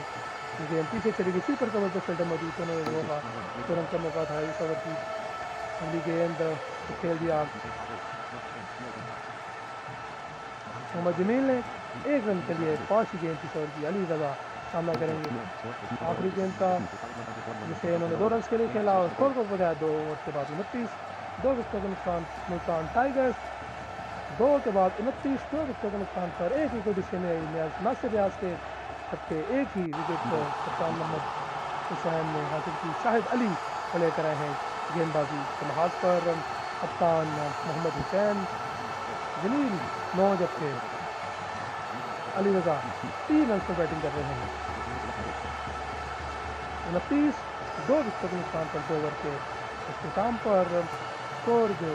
गेंद पीछे चली गई, कीपर कवर पर फील्डर मौजूद थे, उन्होंने 2 रन का मौका था। इस ओवर की अगली गेंद खेल दिया मोहम्मद जमील ने 1 रन के लिए। 5 गेंद इस ओवर की अली रजा सामना करेंगे आखिरी गेंद का, जिसे उन्होंने 2 रन के लिए खेला और स्कोर को बजाया 2 ओवर के बाद 29। 2 विकेटों के नुकसान मुल्तान टाइगर्स, 2 के बाद 29, 2 विकेटों के नुकसान पर 1 विकेट इससे नासिर रियाज के सबके 1 ही विकेट कप्तान मोहम्मद हुसैन ने हासिल की। शाहिद अली को लेकर आए हैं गेंदबाजी के महाज पर कप्तान मोहम्मद हुसैन। जमील 9, जबकि अली रजा 3 रन पर बैटिंग कर रहे हैं। 29, 2 विकेटों के नुकसान पर 2 ओवर के इख्तिताम पर स्कोर जो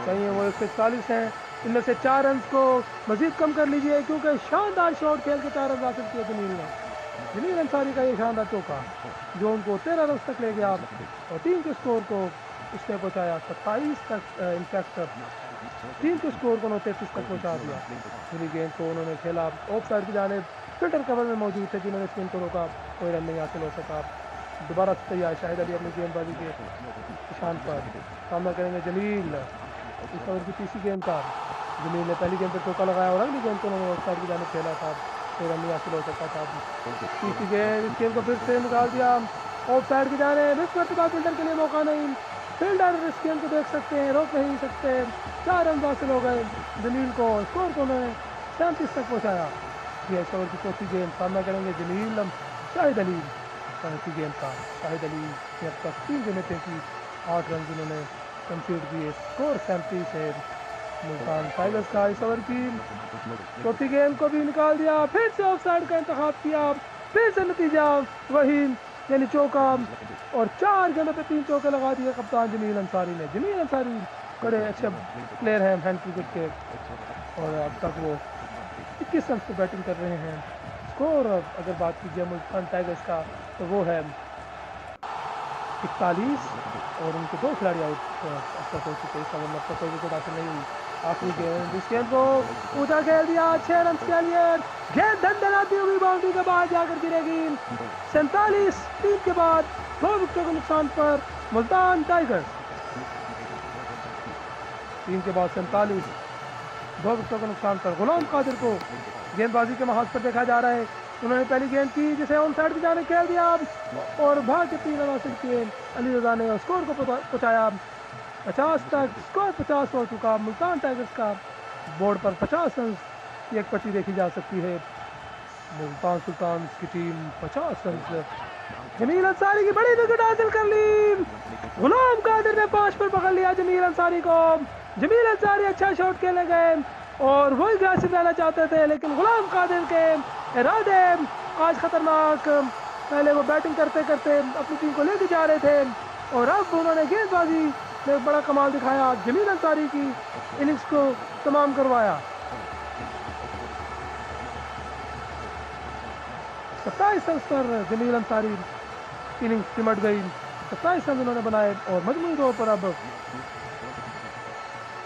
चाहिए वो 141 हैं। इनमें से 4 रन को मजीद कम कर लीजिए, क्योंकि शानदार शॉट खेल के 4 रन हासिल किए जमील अंसारी का ये शानदार चौका जो उनको 13 रन तक ले गया और टीम के स्कोर को इसने पहुंचाया 27 तक। इनफैक्ट टीम के स्कोर को 33 तक पहुंचा दिया। पूरी गेंद को उन्होंने खेला ऑफ साइड की जानिब, फिल्टर कवर में मौजूद थे जिन्होंने स्पिन को रोका, कोई रन नहीं हासिल हो सका। दोबारा तैयार शाहिद अली अपनी गेंदबाजी के निशान पर सामना करेंगे जमील। इस ओवर की तीसरी गेंद का जमील ने पहली गेंद पर चौका लगाया और अगली गेंद को उन्होंने ऑफ साइड की जानिब खेला था, कोई रन नहीं हासिल हो सकता था। तीसरी गेंद, इस गेंद को फिर से निकाल दिया ऑफ साइड की जानिब, इस मरतबा फील्डर के लिए मौका नहीं, फील्डर इस गेंद को देख सकते हैं, रोक नहीं सकते। 4 रन हासिल हो गए जमील को, स्कोर को उन्होंने 37 तक पहुंचाया। ये इस ओवर की चौथी गेंद, सामना करेंगे जमील शाहिद अली की गेंद का। शाहिद अली ने अब तक 3 गेंदें फेंकी, 8 रन उन्होंने कंसीड किए। स्कोर 37 है मुल्तान टाइगर्स का। इस ओवर की चौथी गेंद को भी निकाल दिया, फिर से ऑफ साइड का इंतखाब किया, फिर से नतीजा वही, यानी चौका। और 4 गेंदों पे 3 चौके लगा दिए कप्तान जमील अंसारी ने। जमील अंसारी बड़े अच्छे प्लेयर हैं हैंड क्रिकेट के, और अब तक वो 21 रन पे बैटिंग कर रहे हैं। स्कोर अगर बात की जाए मुल्तान टाइगर्स का तो वो है 41, और उनके 2 खिलाड़ी आउट अब तक हो चुके हैं। इस ओवर में अब तक कोई विकेट हासिल नहीं हुई। आखिरी गेंद, इस गेंद को ऊंचा खेल दिया 6 रन के लिए। गेंद धड़धड़ाती हुई बाउंड्री के बाद जाकर गिरेगी। 47 3 के बाद 2 विकेटों के नुकसान पर मुल्तान टाइगर्स। 3 के बाद 47, 2 विकेटों के नुकसान पर गुलाम कादिर को गेंदबाजी के महाज पर देखा जा रहा है। उन्होंने पहली गेंद की जिसे ऑन साइड की जाने खेल दिया, और भाग के 3 रन हासिल किए। अली रजा ने स्कोर को पहुंचाया 50 तक। स्कोर 50 हो चुका मुल्तान टाइगर्स का। बोर्ड पर 50 रन की एक पट्टी देखी जा सकती है। मुल्तान सुल्तान की टीम 50 रन से। जमील अंसारी की बड़ी विकेट हासिल कर ली। गुलाम कादिर ने 5 पर पकड़ लिया जमील अंसारी को। जमील अंसारी अच्छा शॉट खेले गए और वही ग्रेसिव रहना चाहते थे, लेकिन गुलाम कादिर के इरादे आज खतरनाक। पहले वो बैटिंग करते करते अपनी टीम को लेके जा रहे थे, और अब उन्होंने गेंदबाजी में एक बड़ा कमाल दिखाया। जमील अंसारी की इनिंग्स को तमाम करवाया। 27 रन पर जमील अंसारी इनिंग्स सिमट गई। 27 रन उन्होंने बनाए, और मजमूई तौर पर अब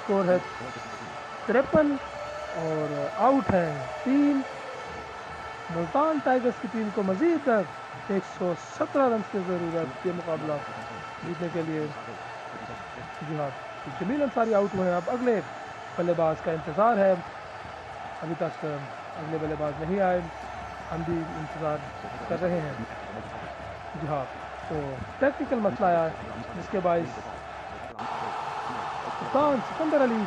स्कोर है 53, और आउट है 3। मुल्तान टाइगर्स की टीम को मजीद 117 रन की ज़रूरत ये मुकाबला जीतने के लिए। जी हाँ, जमील अंसारी आउट हुए हैं। अब अगले बल्लेबाज का इंतज़ार है। अभी तक अगले बल्लेबाज नहीं आए, हम भी इंतज़ार कर रहे हैं। जी हाँ, तो टेक्निकल मसला आया जिसके बायस कप्तान सिकंदर अली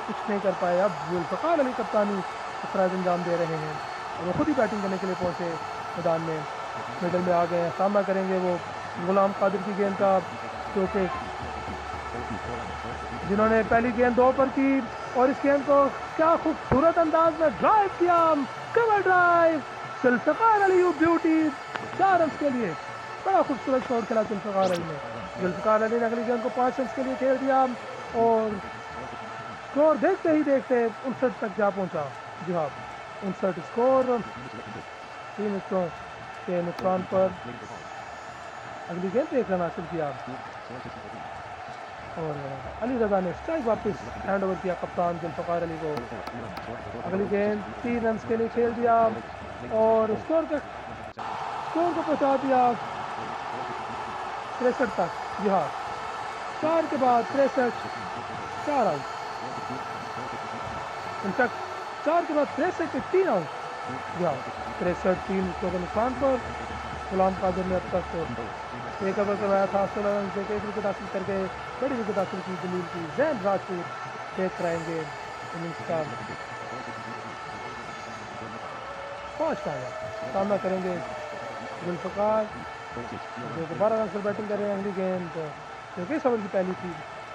कुछ नहीं कर पाए। अब जुल्फ़कार अली कप्तानी अखराज अंजाम दे रहे हैं, और वो खुद ही बैटिंग करने के लिए पहुंचे मैदान में। मिडल में आ गए हैं, सामना करेंगे वो गुलाम कादिर की गेंद का, क्योंकि जिन्होंने पहली गेंद 2 पर की, और इस गेंद को क्या खूबसूरत अंदाज में ड्राइव किया, cover drive. Zulfiqar Ali you beauty 4 run के लिए बड़ा खूबसूरत शॉट खेला जुल्फ़कार अली ने। जुल्फ़कार अली ने अगली गेंद को 5 रन के लिए खेल दिया, और स्कोर देखते ही देखते 59 तक जा पहुंचा। जी हाँ, 59 स्कोर। 3 विकेटों के नुकसान पर अगली गेंद पे 1 रन हासिल किया, और अली रजा ने स्ट्राइक वापस हैंड ओवर किया कप्तान जुल्फ़कार अली को। अगली गेंद 3 रन के लिए खेल दिया, और स्कोर को पहुंचा दिया 63 तक। जी हाँ, 4 के बाद 63, 4 आउट। इनफैक्ट 4 के बाद 63 पे 3 आउट। जी हाँ, 63 3 विकेटों के नुकसान पर गुलाम कादिर ने अब तक 1 ओवर करवाया था, 16 रन से 1 विकेट हासिल करके बड़ी विकेट हासिल की जमील की। जैन राजपूत देख कराएंगे इनिंग्स का 5 का सामना करेंगे जुल्फ़कार, जो 12 रन पर बैटिंग कर रहे हैं। अगली गेंद जो कि इस ओवर की पहली थी,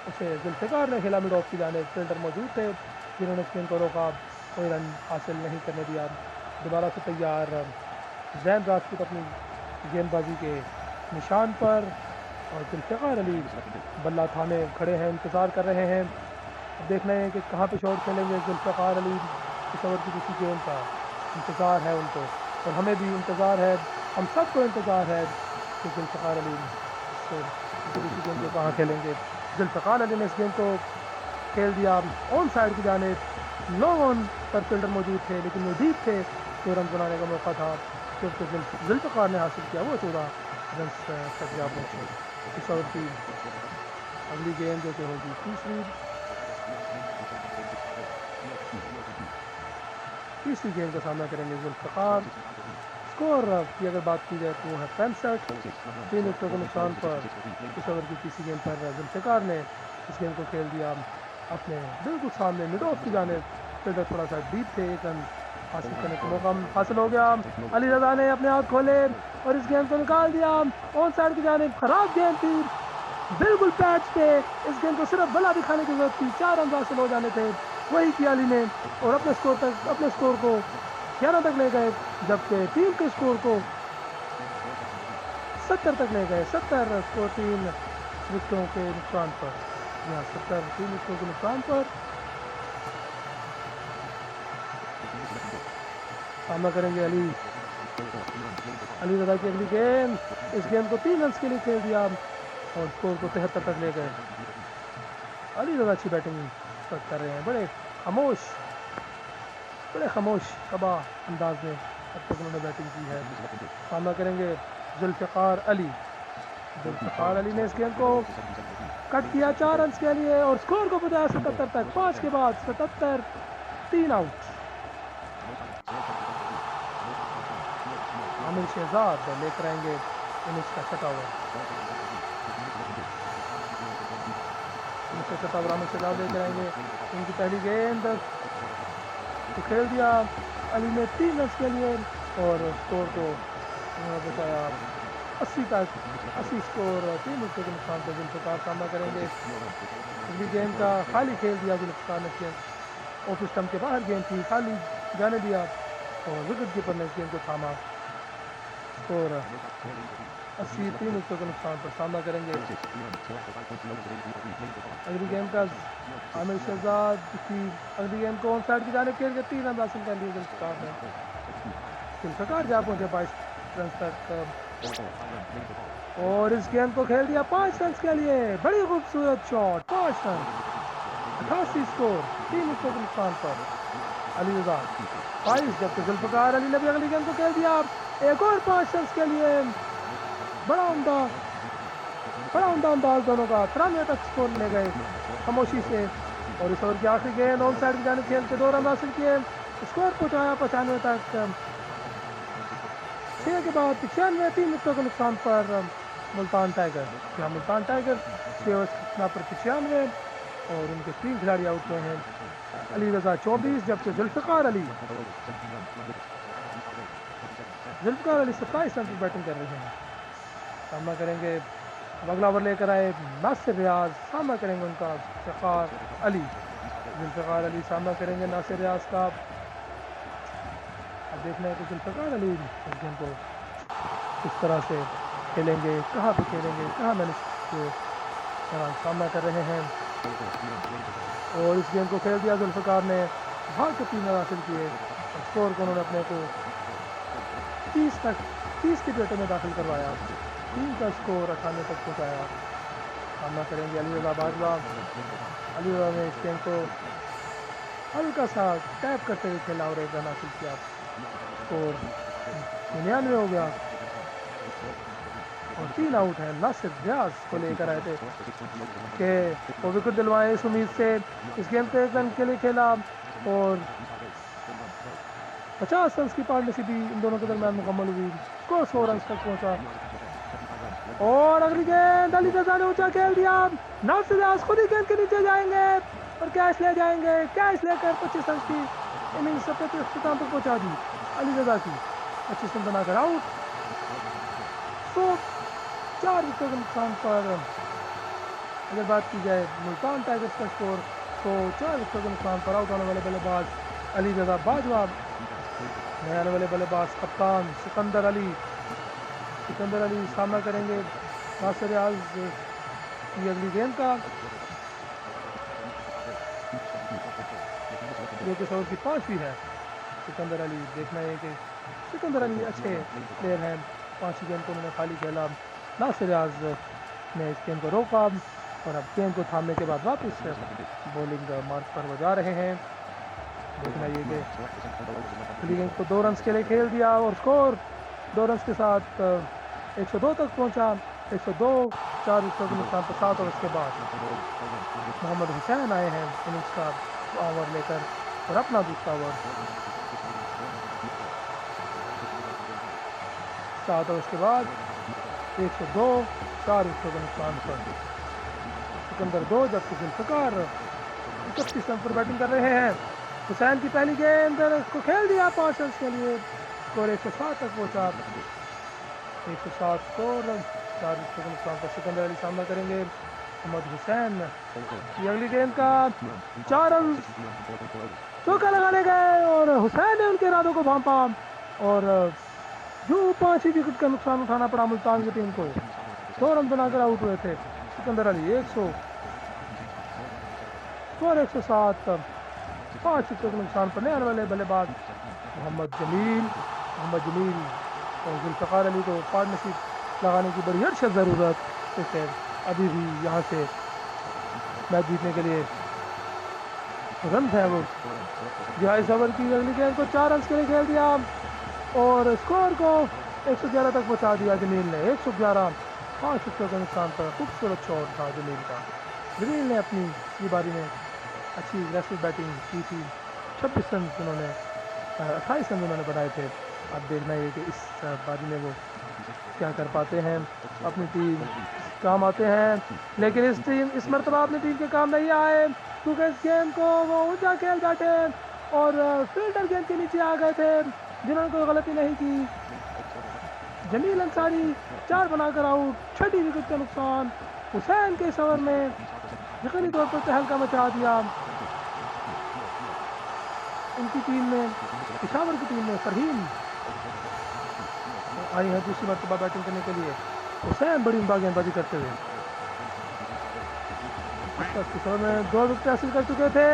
उसे जुल्फ़कार ने खेला मिड ऑफ की जाने। फील्डर मौजूद थे जिन्होंने इस गेंद को रोका, कोई रन हासिल नहीं करने दिया। दोबारा से तैयार जैन राजपूत अपनी गेंदबाजी के निशान पर, और जुल्फ़कार अली बल्ला थामे खड़े हैं, इंतज़ार कर रहे हैं। अब देखना है कि कहाँ पे शॉट खेलेंगे जुल्फ़कार अली। इस ओवर की किसी गेंद का इंतज़ार है उनको, और हमें भी इंतज़ार है, हम सबको इंतज़ार है कि जुल्फ़कार अली किसी गेंद को कहाँ खेलेंगे। जुल्फ़कार अली ने इस गेंद को खेल दिया ऑन साइड की जानिब। लॉन्ग ऑन पर फील्डर मौजूद थे, लेकिन वो डीप थे, तो रन बनाने का मौका था, क्योंकि जुल्फ़कार ने हासिल किया वो 14 रन तक जा पहुँचे। इस ओवर की अगली गेंद जो कि होगी तीसरी गेंद का सामना करेंगे जुल्फ़कार। स्कोर की अगर बात की जाए तो वो है 65, 3 विकेटों के नुकसान पर। इस ओवर की तीसरी गेंद पर जुल्फ़कार ने इस गेंद को खेल दिया अपने बिल्कुल सामने मिड ऑफ की जानिब, फील्डर थोड़ा सा डीप थे, एक रन हासिल करने का मौका हासिल हो गया। अली रजा ने अपने हाथ खोले और इस गेंद को निकाल दिया ऑन साइड की जानिब। खराब गेंद थी, बिल्कुल पैच पे। इस गेंद को सिर्फ बला दिखाने की जरूरत थी, 4 रन हासिल हो जाने थे, वही किया अली ने और अपने स्कोर को 11 तक ले गए, जबकि टीम के स्कोर को 70 तक ले गए। 70 स्कोर 3 विकेटों के नुकसान पर। यहाँ 70 3 विकेटों के नुकसान पर सामना करेंगे अली रजा की अगली गेंद। इस गेंद को 3 रन के लिए खेल दिया और स्कोर को 73 तक ले गए। अली रजा अच्छी बैटिंग कर रहे हैं, बड़े खामोश कबा अंदाज में अब तक उन्होंने बैटिंग की है। सामना करेंगे जुल्फ़िकार अली। जुल्फ़िकार अली ने इस गेंद को कट किया 4 रन के लिए और स्कोर को पहुंचाया 77 तक। 5 के बाद 77, 3 आउट। आमिर शहजाद लेकर आएंगे इनिंग्स का 6वां ओवर। आमिर शहजाद लेकर आएंगे। उनकी पहली गेंद तो खेल दिया अली ने 3 रन के लिए और स्कोर को बचाया 80 तक। 80 स्कोर 3 विकेट के नुकसान पर जुल्फ़िकार सामना करेंगे। अगली गेंद का खाली खेल दिया जुल्फ़िकार ने, ऑफ स्टंप के बाहर गेंद थी, खाली जाने दिया और विकेट कीपर ने इस गेंद को थामा। स्कोर 80 3 विकेटों के नुकसान पर सामना करेंगे। अगली गेंद का आमिर शहजाद की अगली गेंद को ऑन साइड की जानिब खेल के 3 रन हासिल कर लिए जुल्फ़िकार ने। जुल्फ़िकार जा पहुंचे 22 रन तक और इस गेंद को खेल दिया 5 रन के लिए। बड़ी खूबसूरत शॉट, 5 रन 88 स्कोर 3 विकेटों के नुकसान पर अली रजा 22, जबकि जुल्फ़िकार अली ने भी अगली गेंद को खेल दिया एक और 5 रन के लिए। बड़ा उम्दा अंदाज दोनों का। 93 तक स्कोर ले गए खामोशी से और इस ओवर की आखिरी गेंद ऑन साइड की जानिब खेल के 2 रन हासिल किए, स्कोर पहुंचाया 95 तक। 6 के बाद 95, 3 विकेटों के नुकसान पर मुल्तान टाइगर। यहाँ मुल्तान टाइगर 6 ओवर पर 95 और उनके 3 खिलाड़ी आउट हुए हैं। अली रजा 24, जबकि जुल्फ़िकार अली 27 रन की बैटिंग कर रहे हैं। सामना करेंगे, अगला ओवर लेकर आए नासिर रियाज। सामना करेंगे उनका जुल्फ़िकार अली सामना करेंगे नासिर रियाज का। अब देखना है कि जुल्फ़िकार अली इस गेम को किस तरह से खेलेंगे, कहाँ पे खेलेंगे, कहाँ मैंने सामना कर रहे हैं। और इस गेम को खेल दिया जुल्फ़िकार ने, भाग के 3 रन हासिल किए। स्कोर को उन्होंने अपने को 30 की पेटे में दाखिल करवाया, 3 का स्कोर 98 तक पहुँचाया। सामना करेंगे अली रजा बाजवा। अली रजा ने इस गेम को हल्का सा टैप करते हुए खेला और 1 रन हासिल किया। स्कोर 99 हो गया और 3 आउट है। नासिर रियाज को लेकर आए थे कि वो विकेट दिलवाए इस उम्मीद से। इस गेम को 1 रन के लिए खेला और 50 रन की पार्टनरशिप भी इन दोनों के दरमियान मुकम्मल हुई। स्कोर 100 रन तक पहुंचा और अगली गेंद अली रजा ने ऊंचा खेल दिया। नासिर रियाज खुद ही गेंद के नीचे जाएंगे और कैच ले जाएंगे। कैच लेकर 25 रन की इनिंग्स अपने इख्तिताम तक पहुंचा दी अली रजा की। 25 रन बनाकर आउट। 4 विकेट के नुकसान पर अगर बात की जाए मुल्तान टाइगर्स का स्कोर तो 4 विकेट के नुकसान पर आउट होने वाले बल्लेबाज अली रजा बाजवा। नए आने वाले बल्लेबाज कप्तान सिकंदर अली सामना करेंगे नासिर रियाज की अगली गेंद का, जो कि 100 की 5वीं है। सिकंदर अली, देखना है कि सिकंदर अली अच्छे प्लेयर हैं। 5वीं गेंद को उन्होंने खाली खेला। नासिर रियाज ने इस गेंद को रोका और अब गेंद को थामने के बाद वापस बॉलिंग मार्ग पर वो जा रहे हैं। देखना ये कि अगली गेंद को 2 रन के लिए खेल दिया और स्कोर 2 रन के साथ 102 तक पहुंचा। 102, 4 विकेटों के नुकसान पर 7 ओवर के बाद मोहम्मद हुसैन आए हैं इनिंग्स का ओवर लेकर और अपना दूसरा ओवर। 7 ओवर के बाद 102, 4 विकेटों के नुकसान पर सिकंदर 2, जबकि जुल्फ़िकार 31 रन पर बैटिंग कर रहे हैं। हुसैन की पहली गेंद को खेल दिया 5 रन के लिए, स्कोर 107 तक पहुंचा। 107 स्कोर, 4 विकेटों के नुकसान पर सिकंदर अली सामना करेंगे मोहम्मद हुसैन की अगली गेंद का 4 रन चौका लगाने गए और हुसैन ने उनके इरादों को भांपा और जो 5 ही विकेट का नुकसान उठाना पड़ा मुल्तान की टीम को। 100 रन बनाकर आउट हुए थे सिकंदर अली। 100 स्कोर 107, 5 विकेट के नुकसान पर आने वाले बल्लेबाज मोहम्मद जमील और जुल्फ़िकार अली को पार्टनरशिप लगाने की बड़ी अर्शद ज़रूरत है अभी भी। यहाँ से मैच जीतने के लिए रन है वो। जो इस ओवर की अगली गेंद को 4 रन के लिए खेल दिया और स्कोर को 111 तक पहुंचा दिया जमील ने। 111, 5 विकेटों के नुकसान पर खूबसूरत शॉट था जमील का। जमील ने अपनी ये बारी में अच्छी एग्रेसिव बैटिंग की थी। 26 रन उन्होंने 28 रन उन्होंने बनाए थे। अब देखना ये कि इस बारी में वो क्या कर पाते हैं। अपनी टीम काम आते हैं लेकिन इस मरतबा अपनी टीम के काम नहीं आए क्योंकि इस गेंद को वो ऊंचा खेल बैठे और फील्डर गेंद के नीचे आ गए थे जिन्होंने कोई गलती नहीं की। जमील अंसारी 4 बनाकर आउट, 6ठी विकेट का नुकसान। हुसैन के इस ओवर में यकीनी तौर पर तहलका मचा दिया उनकी टीम में। पेशावर की टीम में फरहीम आई है दूसरी मरतबा बैटिंग करने के लिए। हुसैन बड़ी उम्दा गेंदबाजी करते हुए इस ओवर में 2 विकेट हासिल कर चुके थे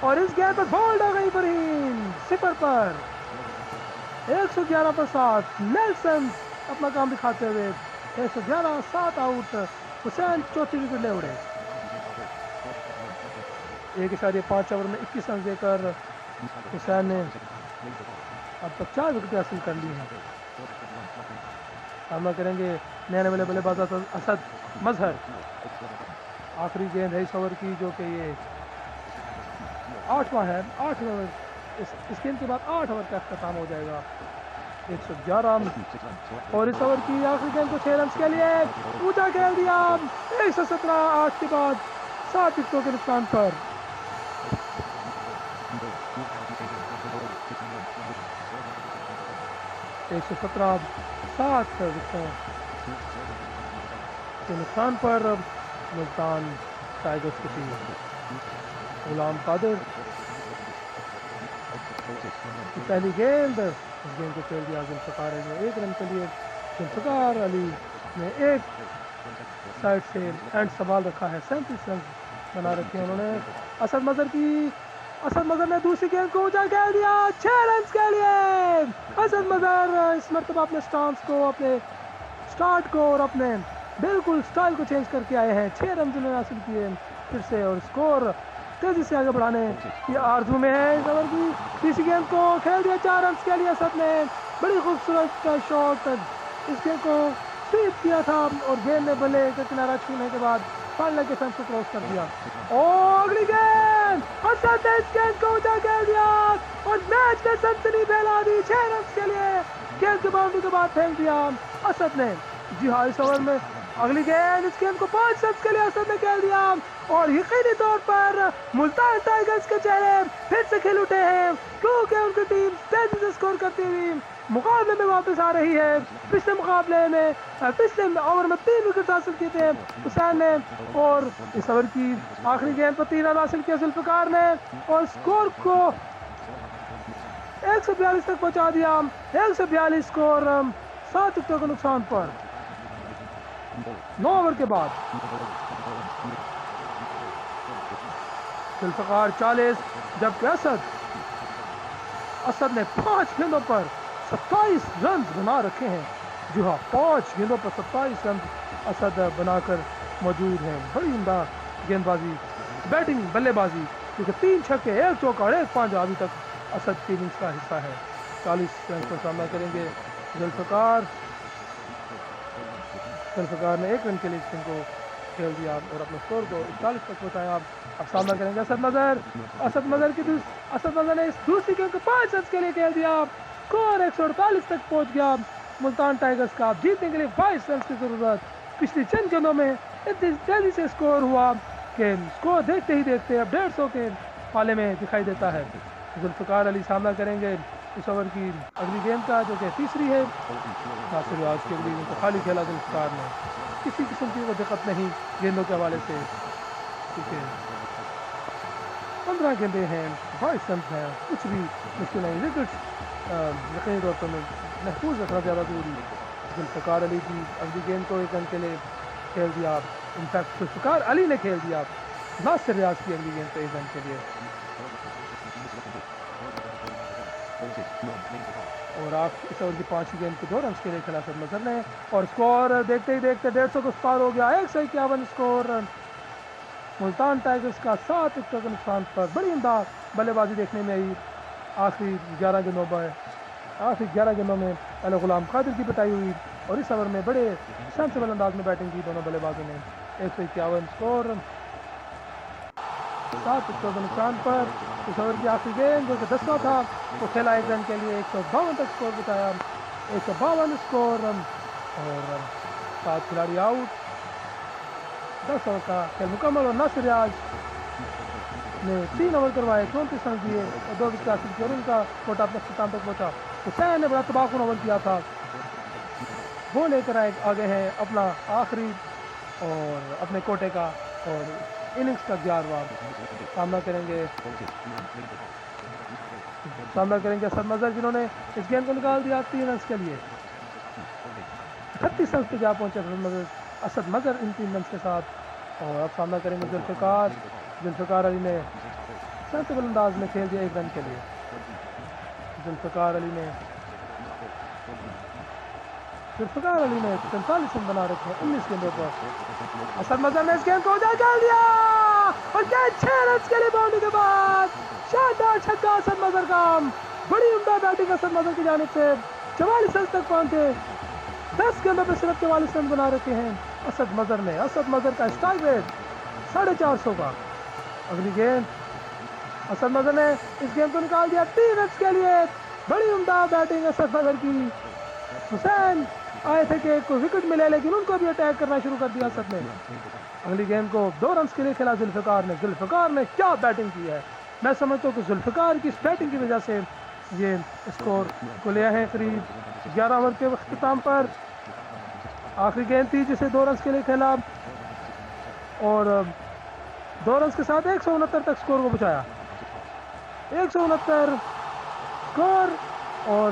और इस गेंद पर बोल्ड हो गई फरहीम सिपर पर। 111 पर 7, नेल्सन अपना काम दिखाते हुए 111, 7 आउट। हुसैन 4थी विकेट ले उड़े। 1.5 ओवर में 21 रन देकर हुसैन ने अब तक 4 विकेट हासिल कर ली हैं। सामना करेंगे नए वाले बल्लेबाज असद मजहर। आखिरी गेंद है इस ओवर की जो कि ये 8वां है। 8 ओवर, इस गेंद के बाद 8 ओवर का अख्ताम हो जाएगा। 111 और इस ओवर की आखिरी गेंद को 6 रन के लिए ऊंचा खेल दिया। 117, 8 के बाद 7 विकेटों के नुकसान पर। 117, 7 विकेटों के नुकसान पर मुल्तान टाइगर्स की टीम। गुलाम कादिर की पहली गेंद, इस गेंद को खेल दिया जुल्फ़िकार अली ने 1 रन के लिए। जुल्फ़िकार अली ने एक साइड से एंड संभाल रखा है। 37 रन बना रखे हैं उन्होंने। असद मजहर ने दूसरी गेंद को ऊंचा खेल दिया 6 रन के लिए। असद मजहर इस मरतबा अपने स्टांस को, अपने स्टार्ट को और अपने बिल्कुल स्टाइल को चेंज करके आए हैं। 6 रन उन्होंने हासिल किए फिर से और स्कोर तेजी से आगे बढ़ाने की आरजू में है। इस ओवर की तीसरी गेंद को खेल दिया 4 रन के लिए। असद ने बड़ी खूबसूरत शॉट इस गेंद को स्वीप किया था और गेंद ने बल्ले का किनारा छूने के बाद फाइनल के फेंस को क्रॉस कर दिया। और अगली गेंद असद ने इस गेंद को ऊंचा खेल दिया और मैच में सनसनी फैला दी। 6 रन के लिए गेंद के बाउंड्री के बाद फेंक दिया असद ने। जी हाँ, इस ओवर में अगली गेंद, इस गेंद को 5 रन के लिए असद ने खेल दिया और यकीनी तौर पर मुल्तान टाइगर्स के चेहरे फिर से खिल उठे हैं क्योंकि उनकी टीम तेजी से स्कोर करती हुई मुकाबले में वापस आ रही है। पिछले मुकाबले में पिछले ओवर में 3 विकेट हासिल किए थे हुसैन ने और इस ओवर की आखिरी गेंद पर 3 रन हासिल किया जुल्फ़िकार ने और स्कोर को 142 तक पहुंचा दिया। 142 स्कोर 7 विकेटों के नुकसान पर 9 ओवर के बाद। जुल्फ़िकार 40 जबकि असद ने 5 गेंदों पर 27 रन बना रखे हैं। जी हाँ, 5 गेंदों पर 27 रन असद बनाकर मौजूद हैं। बड़ी उम्दा गेंदबाजी, बैटिंग, बल्लेबाजी क्योंकि 3 छक्के, 1 चौका और 1 पांजा अभी तक असद की इनिंग्स का हिस्सा है। 40 रन का सामना करेंगे जुल्फ़िकार ने 1 रन के लिए टीम को खेल दिया और अपने स्कोर को 41 तक पहुंचाया। अब सामना करेंगे असद मजहर ने इस दूसरी गेंद को 5 रन के लिए खेल दिया। स्कोर 148 तक पहुंच गया मुल्तान टाइगर्स का। जीतने के लिए 22 रन की जरूरत। पिछली चंद गेंदों में इतनी तेजी से स्कोर हुआ कि स्कोर देखते ही देखते अब 150 के पाले में दिखाई देता है। जुल्फ़िकार अली सामना करेंगे इस ओवर की अगली गेंद का, जो कि तीसरी है। नासिर रियाज की अगली गेंद को खाली खेला जुल्फ़िकार ने, किसी किस्म की कोई दिक्कत नहीं गेंदों के हवाले से, क्योंकि 15 गेंदें हैं, 22 रन हैं, कुछ भी मुश्किल नहीं। विकेट यकीनी तौर पर महफूज रखना ज़्यादा जरूरी है। जुल्फ़िकार अली की अगली गेंद को 1 रन के लिए खेल दिया। इनफैक्ट जुल्फ़िकार अली ने खेल दिया नासिर रियाज की अगली गेंद पे 1 रन के लिए। और आप इस ओवर की 5वीं गेंद को 2 रन के लिए खेला असद मजहर ने, और स्कोर देखते ही देखते 150 को पार हो गया। 151 स्कोर। मुल्तान टाइगर्स का 7 विकेटों के नुकसान पर बड़ी उम्दा बल्लेबाजी देखने में आई। आखिरी 11 गेंदों में अल गुलाम कादिर की पिटाई हुई, और इस ओवर में बड़े सेंसिबल अंदाज में बैटिंग की दोनों बल्लेबाजों ने। 151 स्कोर, 7 विकेटों के नुकसान पर इस ओवर की आखिरी गेंद जो कि 10वां था वो खेला 1 रन के लिए। 152 तक स्कोर बताया, 152 स्कोर, और 7 खिलाड़ी आउट। 10 ओवर का खेल मुकम्मल, और नासिर रियाज ने 3 ओवर करवाए, 34 रन दिए और 2 विकेट हासिल किए, और उनका कोटा अपने अख्ताम तक पहुंचा। हुसैन ने बड़ा तबाहकुन ओवर किया था, वो लेकर आगे हैं अपना आखिरी और अपने कोटे का, और इनिंग्स का 11वां सामना करेंगे असद मजहर, जिन्होंने इस गेंद को निकाल दिया 3 रन के लिए। 38 रन पे जा पहुंचे असद मजहर इन 3 रन के साथ। और अब सामना करेंगे जुल्फ़िकार अली ने सेंसिबल अंदाज में खेल दिया 1 रन के लिए। जुल्फ़िकार अली ने 45 रन बना रखे हैं 19 गेंदों पर। असद मजहर ने इस गेंद को उजाड़ कर दिया, और गेंद 6 रन के लिए बाउंड्री के बाद शानदार छक्का असद मजहर का। बड़ी उम्दा बैटिंग असद मजहर की जानिब से, 44 रन तक पहुंचे। 10 गेंदों पर सिर्फ 44 रन बना रखे हैं असद मजहर का स्ट्राइक रेट 450 का। अगली गेंद असद मजहर ने इस गेंद को निकाल दिया 3 रन के लिए। बड़ी उम्दा बैटिंग असद मजहर की। हुसैन आए थे कि कोई विकेट मिले, लेकिन उनको भी अटैक करना शुरू कर दिया असद ने। अगली गेंद को 2 रन के लिए खेला जुल्फ़िकार ने क्या बैटिंग की है। मैं समझता हूँ कि जुल्फ़िकार की इस बैटिंग की वजह से ये स्कोर को लिया है करीब 11 ओवर के अख्ताम पर। आखिरी गेंद थी जिसे 2 रन के लिए खेला, और 2 रन के साथ 169 तक स्कोर को पहुंचाया। 169 स्कोर, और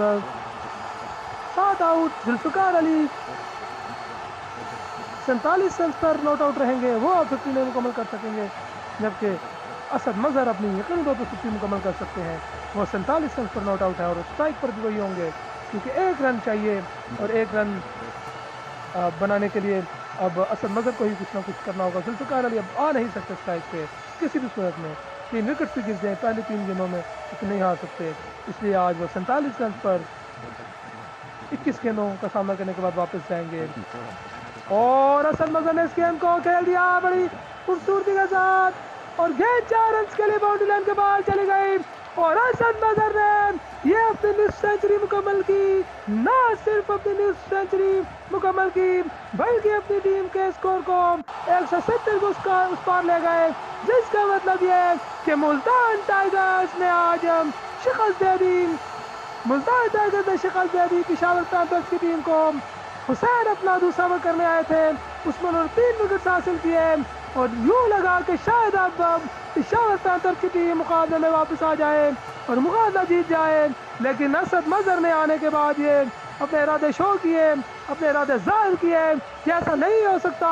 7 आउट। जुल्फ़िकार अली 47 रन पर नॉट आउट रहेंगे, वो अब 50 में मुकम्मल कर सकेंगे, जबकि असद मजहर अपनी यकीनी तौर पर 50 मुकम्मल कर सकते हैं। वो 47 रन पर नॉट आउट है, और स्ट्राइक पर भी वही होंगे, क्योंकि 1 रन चाहिए, और 1 रन बनाने के लिए अब असद मजहर को ही कुछ ना कुछ करना होगा। जुल्फ़िकार अली अब आ नहीं सकते स्ट्राइक पे किसी भी सूरत में। 3 विकेट भी गिर जाए पहले 3 गेंदों में, लेकिन नहीं आ सकते, इसलिए आज वो 47 रन पर 21 गेंदों का सामना करने के बाद वापस जाएंगे। और असद मजहर ने इस गेंद को खेल दिया बड़ी खूबसूरती के साथ, और गेंद 4 रन के लिए बाउंड्री लाइन के बाहर चली गई, और असद मजहर ने ये अपनी निस्फ सेंचुरी मुकम्मल की। ना सिर्फ अपनी निस्फ सेंचुरी मुकम्मल की, बल्कि अपनी टीम के स्कोर को 170 को उस पार ले गए, जिसका मतलब ये है कि मुल्तान टाइगर्स ने आज शिकस्त दे दी। मुल्तान टाइगर्स ने शिकस्त दे दी पेशावर पैंथर्स की टीम को। हुसैन अपना दूसरा ओवर करने आए थे, उसमें उन्होंने 3 विकेट हासिल किए, और यूं लगा कि शायद अब पेशावर पैंथर्स की टीम मुकाबले में वापस आ जाए और मुकाबला जीत जाए, लेकिन असद मजहर ने आने के बाद ये अपने इरादे शो किए, अपने इरादे जाहिर किए कि ऐसा नहीं हो सकता,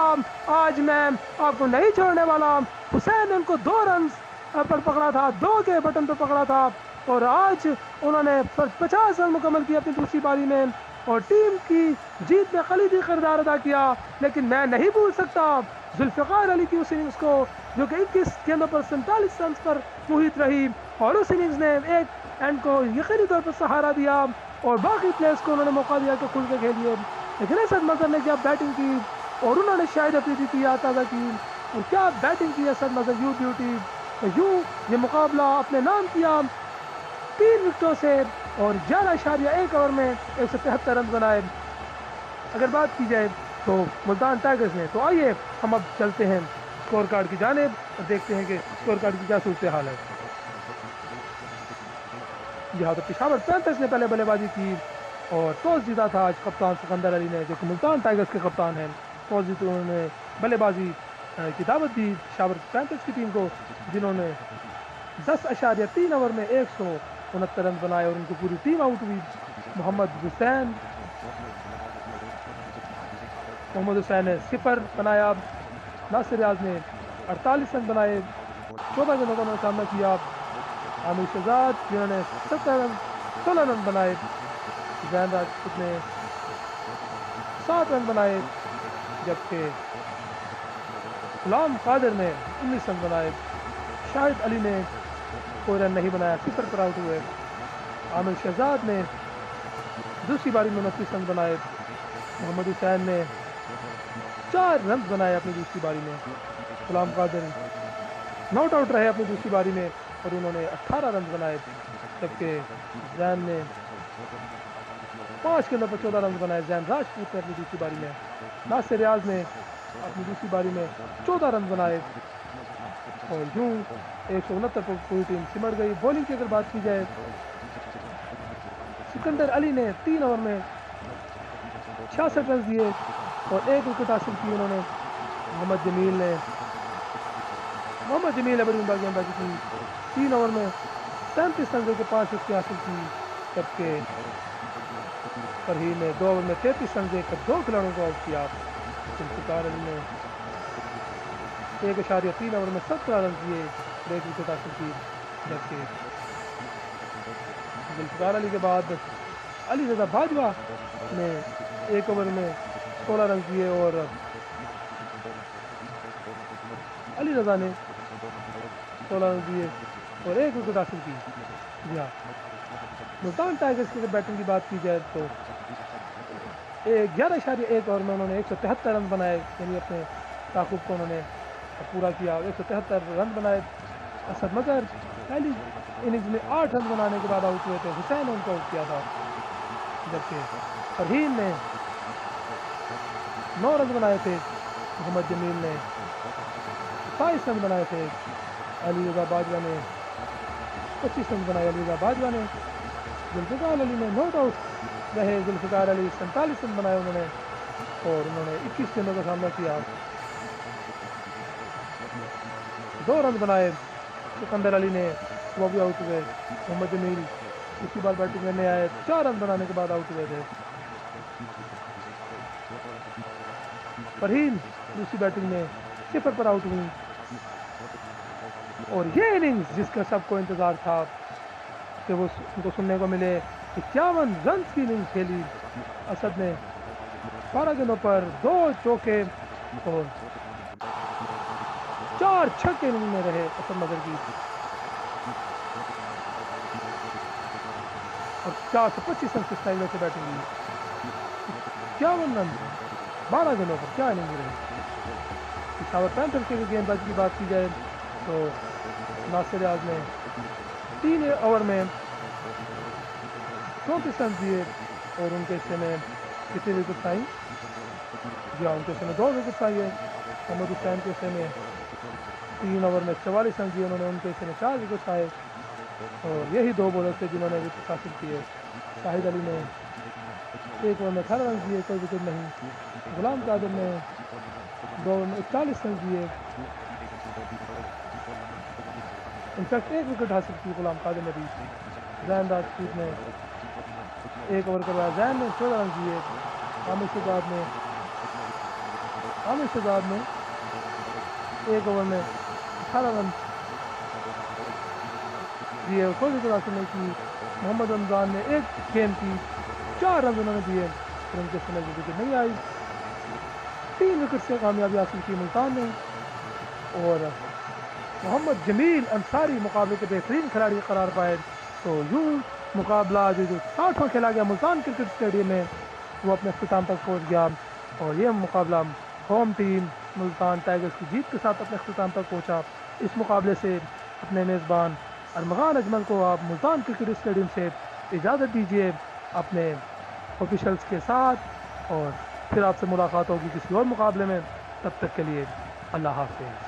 आज मैं आपको नहीं छोड़ने वाला। हुसैन ने उनको 2 रन पर पकड़ा था, 2 के बटन पर पकड़ा था, और आज उन्होंने 50 रन मुकम्मल किए अपनी दूसरी पारी में, और टीम की जीत में कलीदी किरदार अदा किया। लेकिन मैं नहीं भूल सकता जुल्फ़िकार अली की उस इनिंग्स को, जो कि 21 गेंदों पर 47 रन पर मुहित रही, और उस इनिंग्स ने एक एंड को यकीनी तौर पर सहारा दिया, और बाकी प्लेयर्स को उन्होंने मौका दिया कि खुल के खेलिए। लेकिन असद मजहर ने क्या बैटिंग की, और उन्होंने शायद अफरीदी की ताज़ा की, और क्या बैटिंग की असद मजहर, यू ब्यूटी, यूँ ये मुकाबला अपने नाम किया 3 विकेटों से, और 11.1 ओवर में 173 रन बनाए। अगर बात की जाए तो मुल्तान टाइगर्स ने, तो आइए हम अब चलते हैं स्कोर कार्ड की जानिब और देखते हैं कि स्कोर कार्ड की क्या सूरत हाल है। जहाँ तो पेशावर पैंथर्स ने पहले बल्लेबाजी की और टॉस जीता था आज कप्तान सिकंदर अली ने, जो कि मुल्तान टाइगर्स के कप्तान हैं। टॉस जीते उन्होंने बल्लेबाजी की दावत दी पेशावर पैंथर्स की टीम को, जिन्होंने 10.3 ओवर में 169 रन बनाए और उनकी पूरी टीम आउट हुई। मोहम्मद हुसैन ने 0 बनाया। नासिर रियाज ने 48 रन बनाए, 14 गेंदों का उन्होंने सामना किया। आमिर शहजाद जिन्होंने 16 रन बनाए। जैन राजपूत ने 7 रन बनाए, जबकि गुलाम कादिर ने 19 रन बनाए। शाहिद अली ने कोई रन नहीं बनाया, 0 पर आउट हुए। आमिर शहजाद ने दूसरी बारी में 29 रन बनाए। मोहम्मद हुसैन ने 4 रन बनाए अपनी दूसरी बारी में। गुलाम कादिर नॉट आउट रहे अपनी दूसरी बारी में और उन्होंने 18 रन बनाए, जबकि जैन ने 5 गेंदों पर 14 रन बनाए। जैन राजपूत ने अपनी दूसरी बारी में। नासिर रियाज ने अपनी दूसरी बारी में 14 रन बनाए और यूं 169 पर पूरी टीम सिमट गई। बॉलिंग की अगर बात की जाए, सिकंदर अली ने 3 ओवर में 66 रन दिए और 1 विकेट हासिल की उन्होंने। मोहम्मद जमील ने बड़ी उम्दा गेंदबाजी की, 3 ओवर में 37 रन देकर 5 विकेट हासिल की, जबकि फरहीन ने 2 ओवर में 33 रन देकर 2 खिलाड़ियों को आउट किया। जुल्फ़िकार अली ने 1.3 ओवर में 17 रन दिए और 1 विकेट हासिल की, जबकि जुल्फ़िकार अली के बाद अली रज़ा बाजवा ने 1 ओवर में 16 रन दिए और अली रज़ा ने 16 रन दिए और 1 विकेट हासिल की। जी हाँ, मुल्तान टाइगर्स की अगर बैटिंग की बात की जाए तो 11.1 ओवर में उन्होंने 173 रन बनाए, यानी अपने ताकुब को उन्होंने पूरा किया। 173 रन बनाए। असद मगर पहली इनिंग्स में 8 रन बनाने के बाद आउट हुए थे। हुसैन ने उनको आउट किया था, जबकि फरहीन ने 9 रन बनाए थे। मोहम्मद जमील ने 27 रन बनाए थे। अली रज़ा बाजवा ने 25 रन बनाए। अली रज़ा बाजवा ने जुल्फ़िकार अली ने नॉट आउट रहे। जुल्फ़िकार अली 47 रन बनाए उन्होंने और उन्होंने 21 गेंदों का सामना किया, 2 रन बनाए। सिकंदर अली ने वो भी आउट हुए। मोहम्मद जमील दूसरी बार बैटिंग करने आए, 4 रन बनाने के बाद आउट हुए थे। फरहीन दूसरी बैटिंग में 0 पर आउट हुई और ये इनिंग्स जिसका सबको इंतज़ार था कि वो उनको सुनने को मिले, 51 रन की इनिंग्स खेली। असद ने 12 गेंदों पर 2 चौके और 4 छक्के इनिंग में रहे असद मगर की और 425 रन से स्टाइल से बैटिंग की। 51 रन 12 गेंदों पर क्या इनिंग रही। पेशावर पैंथर्स के गेंदबाजी की बात की जाए तो नासिर रियाज ने 3 ओवर में 34 रन दिए और उनके हिस्से में कितनी विकेट आई? जी हाँ, उनके हिस्से में 2 विकेट आई है। मोहम्मद हुसैन के हिस्से में 3 ओवर में 44 रन दिए उन्होंने, उनके हिस्से में 4 विकेट आए और यही 2 बॉलर थे जिन्होंने विकेट हासिल किए। शाहिद अली ने 1 ओवर में 18 रन दिए, कोई विकेट नहीं। गुलाम कादिर ने 2 ओवर में 41 रन दिए, इनफैक्ट 1 विकेट हासिल की गुलाम कादिर ने भी। जैन राजपूत ने 1 ओवर करवाया, जैन ने 14 रन दिए। आमिर शहजाद ने 1 ओवर में 18 रन दिए और कोई विकेट हासिल नहीं की। मोहम्मद रमज़ान ने 1 गेंद की 4 रन उन्होंने दिए और उनके समय की विकेट नहीं आई। 3 विकेट से कामयाबी हासिल की मुल्तान ने और मोहम्मद जमील अंसारी मुकाबले के बेहतरीन खिलाड़ी करार पाए। तो यूं मुकाबला जो 60वां खेला गया मुल्तान क्रिकेट स्टेडियम में, वो अपने अख्ताम तक पहुँच गया और ये मुकाबला होम टीम मुल्तान टाइगर्स की जीत के साथ अपने अख्ताम तक पहुँचा। इस मुकाबले से अपने मेज़बान अरमगान अजमल को आप मुल्तान क्रिकेट स्टेडियम से इजाज़त दीजिए अपने ऑफिशल्स के साथ और फिर आपसे मुलाकात होगी किसी और मुकाबले में। तब तक के लिए अल्लाह हाफ़िज़।